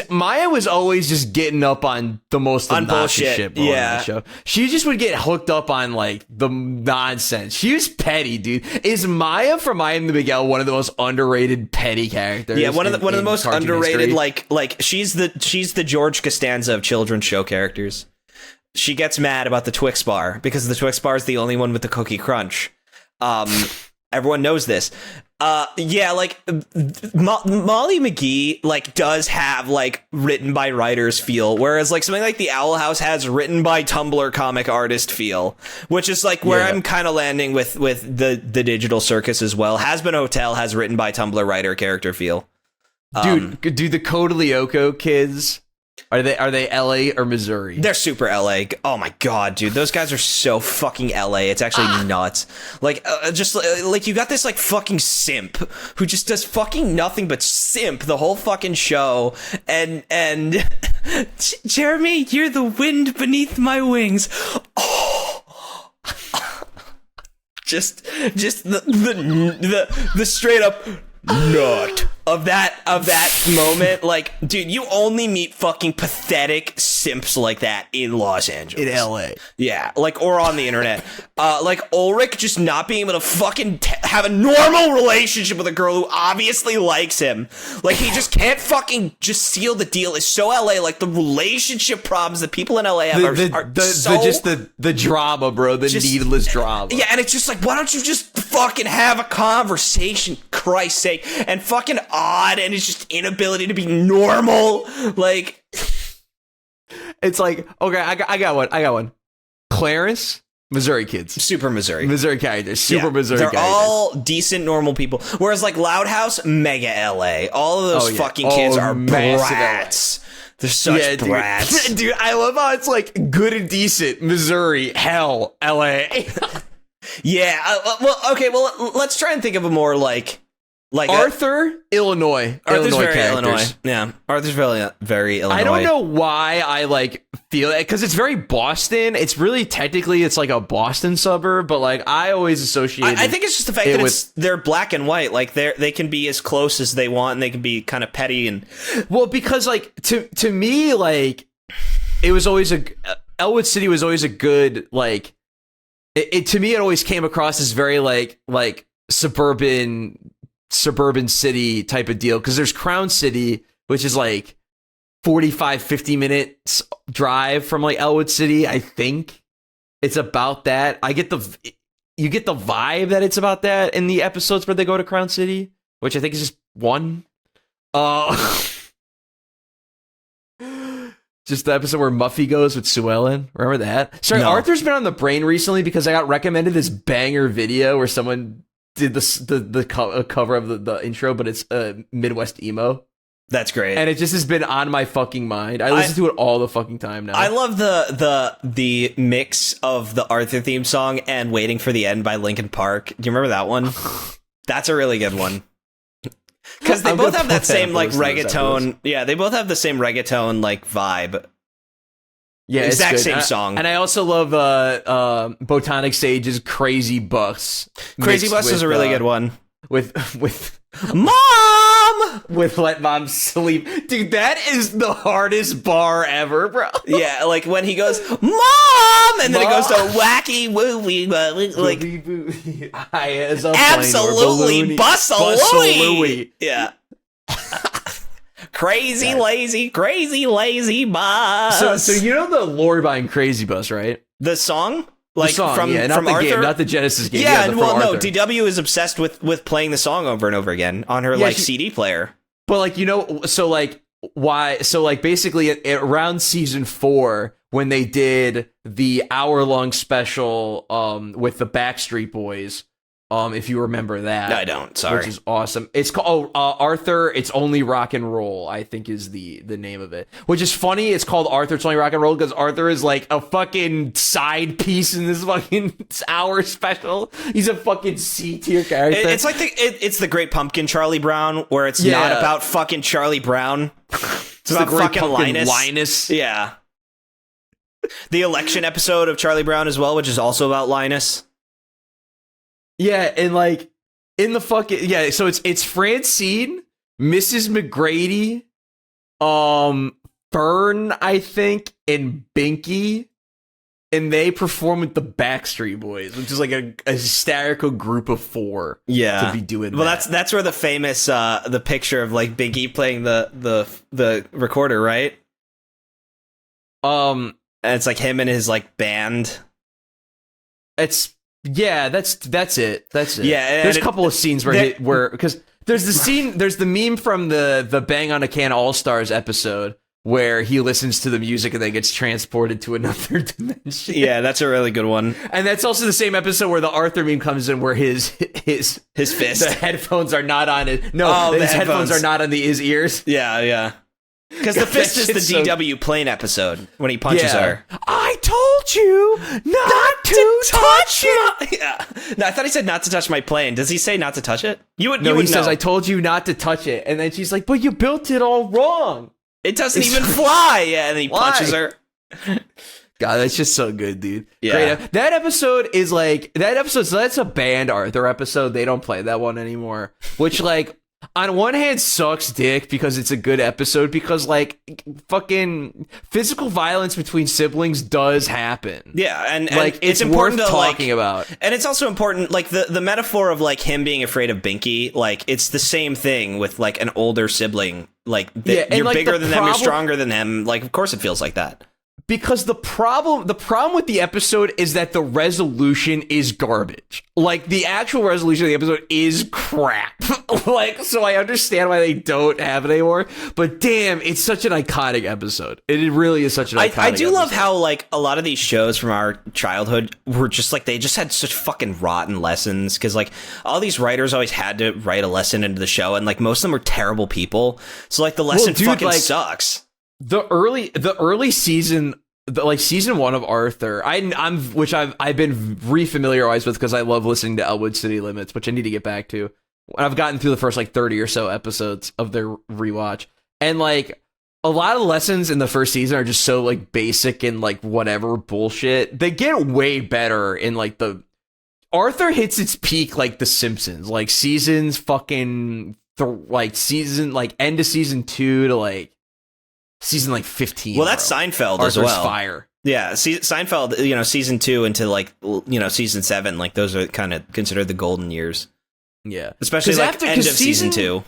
just getting up on the most obnoxious shit, bro. Yeah. On the show. She just would get hooked up on like the nonsense. She was petty, dude. Is Maya from Maya and Miguel one of the most underrated petty characters? Yeah, one of the most underrated. History? Like she's the George Costanza of children's show characters. She gets mad about the Twix bar because the Twix bar is the only one with the cookie crunch. Everyone knows this. Yeah, like Molly McGee like does have like written by writers feel, whereas like something like the Owl House has written by Tumblr comic artist feel, which is like where I'm kind of landing with the digital circus as well. Has Been Hotel has written by Tumblr writer character feel. Dude, do the Code Lyoko kids? Are they LA or Missouri? They're super LA. Oh my god, dude, those guys are so fucking LA. It's actually nuts. Like, just like you got this like fucking simp who just does fucking nothing but simp the whole fucking show. And Jeremy, you're the wind beneath my wings. Oh, just the straight up nut of that moment. Like, dude, you only meet fucking pathetic simps like that in Los Angeles, in LA. Yeah, like, or on the internet. Like Ulrich just not being able to fucking have a normal relationship with a girl who obviously likes him. Like, he just can't fucking just seal the deal. It's so LA. Like, the relationship problems that people in LA have the drama, bro. The needless drama. Yeah, and it's just like, why don't you just fucking have a conversation, Christ's sake, and fucking odd, and it's just inability to be normal. Like, it's like, okay, I got one. Clarence, Missouri kids, super Missouri characters, Missouri they're characters. all decent, normal people. Whereas like Loud House, mega LA. All of those fucking kids are brats. They're such brats. Dude, I love how it's like good and decent Missouri, hell, LA. Yeah. Well, let's try and think of a more like Arthur, Illinois. Arthur's Illinois very characters. Illinois. Yeah, Arthur's very Illinois. I don't know why I like feel it, because it's very Boston. It's really technically it's like a Boston suburb, but like I always associate. I think it's just the fact that they're black and white. Like they can be as close as they want, and they can be kind of petty and because like to me, like it was always Elwood City was always a good like it to me. It always came across as very like suburban city type of deal, because there's Crown City, which is like 45-50 minutes drive from like Elwood City. I think it's about that. You get the vibe that it's about that in the episodes where they go to Crown City, which I think is just one. Just the episode where Muffy goes with Sue Ellen. Remember that? Sorry, no. Arthur's been on the brain recently because I got recommended this banger video where someone did the cover of the intro, but it's Midwest emo. That's great, and it just has been on my fucking mind. I listen to it all the fucking time now. I love the mix of the Arthur theme song and "Waiting for the End" by Linkin Park. Do you remember that one? That's a really good one. Because they both have that same like reggaeton. Yeah, they both have the same reggaeton like vibe. Yeah, exact same song. And I also love Botanic Sage's Crazy Bus. Crazy Bus is a really good one. With Mom! With Let Mom Sleep. Dude, that is the hardest bar ever, bro. Yeah, like when he goes, Mom! And then it goes to wacky woo-wee, like, absolutely Bus-a-Louie! Yeah. Crazy, lazy bus. So you know the lore behind Crazy Bus, right? The song? Not from the Arthur? game, not the Genesis game. Yeah, from well, no, Arthur. DW is obsessed with playing the song over and over again on her CD player. But like, why? So like, basically, around season 4, when they did the hour-long special with the Backstreet Boys, if you remember that, I don't. Sorry, which is awesome. It's called Arthur. It's Only Rock and Roll, I think, is the name of it. Which is funny. It's called Arthur. It's Only Rock and Roll because Arthur is like a fucking side piece in this fucking hour special. He's a fucking C-tier character. It's like it's the Great Pumpkin Charlie Brown, where it's not about fucking Charlie Brown. It's about fucking Linus. Yeah. The election episode of Charlie Brown as well, which is also about Linus. Yeah, and like in the fucking so it's Francine, Mrs. McGrady, Fern, I think, and Binky, and they perform with the Backstreet Boys, which is like a hysterical group of 4. Yeah, to be doing. Well, that's where the famous the picture of like Binky playing the recorder, right? And it's like him and his like band. That's it. Yeah, there's a couple of scenes where because there's the meme from the Bang on a Can All Stars episode where he listens to the music and then gets transported to another dimension. Yeah, that's a really good one. And that's also the same episode where the Arthur meme comes in where his fist, the headphones are not on his headphones are not on his ears. Yeah. Because the fist is the DW plane episode when he punches her. I told you not to touch it. Yeah. No, I thought he said not to touch my plane. Does he say not to touch it? He says, I told you not to touch it. And then she's like, but you built it all wrong. It doesn't even fly. Yeah, and then he punches her. God, that's just so good, dude. Yeah. Great. That episode is like, so that's a banned Arthur episode. They don't play that one anymore. Which, like, on one hand sucks dick because it's a good episode because like fucking physical violence between siblings does happen. Yeah, and like it's important worth talking about. And it's also important, like the metaphor of like him being afraid of Binky, like it's the same thing with like an older sibling. Like you're like, bigger than them, you're stronger than them. Like of course it feels like that. Because the problem with the episode is that the resolution is garbage. Like the actual resolution of the episode is crap. Like, so I understand why they don't have it anymore. But damn, it's such an iconic episode. It really is such an iconic episode. I do love how like a lot of these shows from our childhood were just like they just had such fucking rotten lessons because like all these writers always had to write a lesson into the show and like most of them were terrible people. So like the lesson fucking sucks. The early season, like season 1 of Arthur, I've been refamiliarized with because I love listening to Elwood City Limits, which I need to get back to. I've gotten through the first like 30 or so episodes of their rewatch, and like a lot of lessons in the first season are just so like basic and like whatever bullshit. They get way better in like Arthur hits its peak like The Simpsons, like seasons fucking season like end of season 2 to like season like 15. Well, that's Seinfeld Arthur's as well. Fire. Yeah, Seinfeld, season 2 into like, season 7, like those are kind of considered the golden years. Yeah. Especially like end of season 2.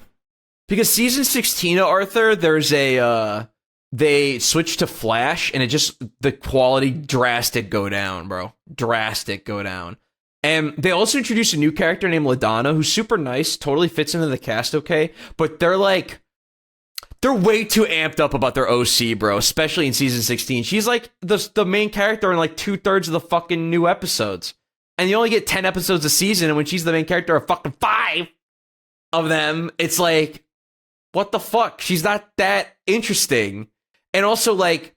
Because season 16 of Arthur, there's they switched to Flash and the quality drastic go down, bro. Drastic go down. And they also introduced a new character named LaDonna, who's super nice, totally fits into the cast okay, but they're way too amped up about their OC, bro, especially in season 16. She's like the main character in like 2/3 of the fucking new episodes. And you only get 10 episodes a season, and when she's the main character of fucking 5 of them, it's like, what the fuck? She's not that interesting. And also, like,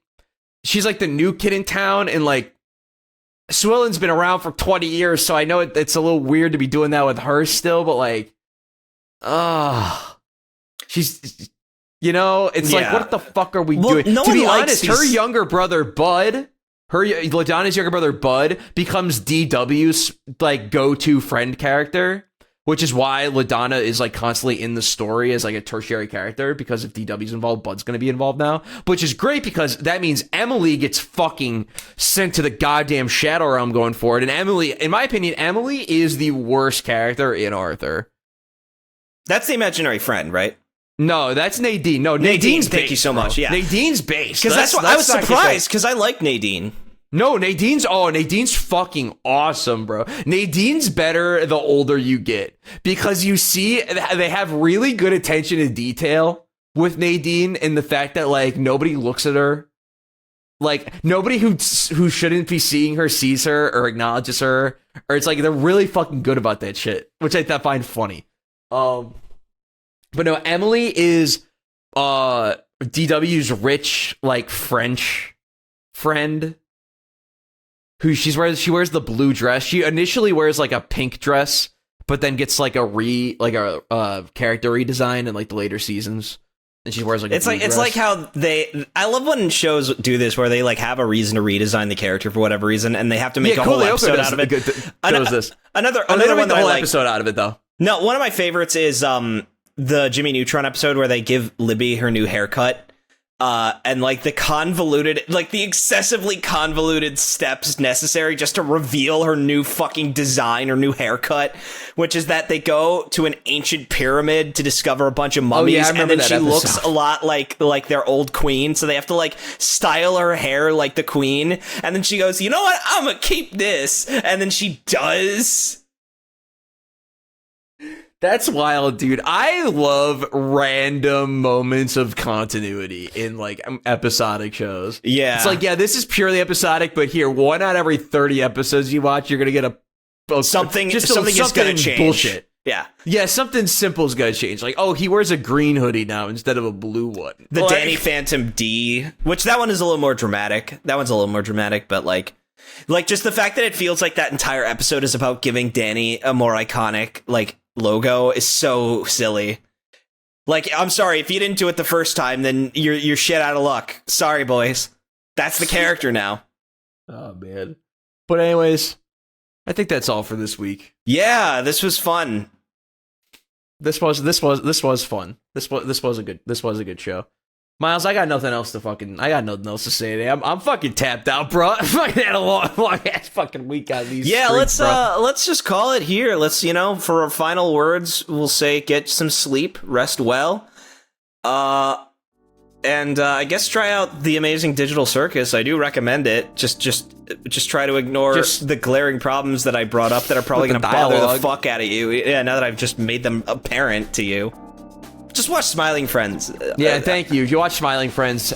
she's like the new kid in town, and like, Sue Ellen's been around for 20 years, so I know it's a little weird to be doing that with her still, but like, she's... You know, it's like, what the fuck are we doing? No to be honest, these... her younger brother, Bud, LaDonna's younger brother, Bud, becomes DW's, like, go-to friend character, which is why LaDonna is, like, constantly in the story as, like, a tertiary character, because if DW's involved, Bud's gonna be involved now, which is great because that means Emily gets fucking sent to the goddamn Shadow Realm going forward, and Emily, in my opinion, Emily is the worst character in Arthur. That's the imaginary friend, right? No, that's Nadine. No, Nadine's thank base, you so bro. much. Yeah, Nadine's base. Because that's what I was surprised because I like Nadine. No, Nadine's fucking awesome, bro. Nadine's better the older you get because you see they have really good attention to detail with Nadine and the fact that like nobody looks at her. Like nobody who shouldn't be seeing her sees her or acknowledges her, or it's like they're really fucking good about that shit, which I find funny. But no, Emily is DW's rich like French friend who she wears the blue dress. She initially wears like a pink dress, but then gets like a character redesign in like the later seasons. And she wears like it's like how I love when shows do this where they like have a reason to redesign the character for whatever reason and they have to make a whole episode out of it. Another one that I like, episode out of it though. No, one of my favorites is the Jimmy Neutron episode where they give Libby her new haircut. And like the excessively convoluted steps necessary just to reveal her new fucking design or new haircut, which is that they go to an ancient pyramid to discover a bunch of mummies, and then she looks a lot like their old queen, so they have to like style her hair like the queen, and then she goes, you know what, I'm gonna keep this, and then she does. That's wild, dude. I love random moments of continuity in like episodic shows. Yeah. It's like, yeah, this is purely episodic, but here, 1 out of every 30 episodes you watch, you're going to get something is going to change. Bullshit. Yeah. Yeah, something simple is going to change. Like, oh, he wears a green hoodie now instead of a blue one. The Danny Phantom D, which that one is a little more dramatic. That one's a little more dramatic, but like just the fact that it feels like that entire episode is about giving Danny a more iconic, like, logo is so silly. Like, I'm sorry, if you didn't do it the first time, then you're shit out of luck. Sorry, boys. That's the character now. Oh man. But anyways, I think that's all for this week. Yeah, this was fun. This was fun. This was a good show. Myles, I got nothing else to say today. I'm fucking tapped out, bro. I fucking had a long ass fucking week on these. Yeah, streets, let's just call it here. Let's, for our final words, we'll say get some sleep, rest well. And I guess try out the amazing Digital Circus. I do recommend it. Just try to ignore the glaring problems that I brought up that are probably going to bother the fuck out of you. Yeah, now that I've just made them apparent to you. Just watch Smiling Friends. Yeah, thank you. If you watch Smiling Friends,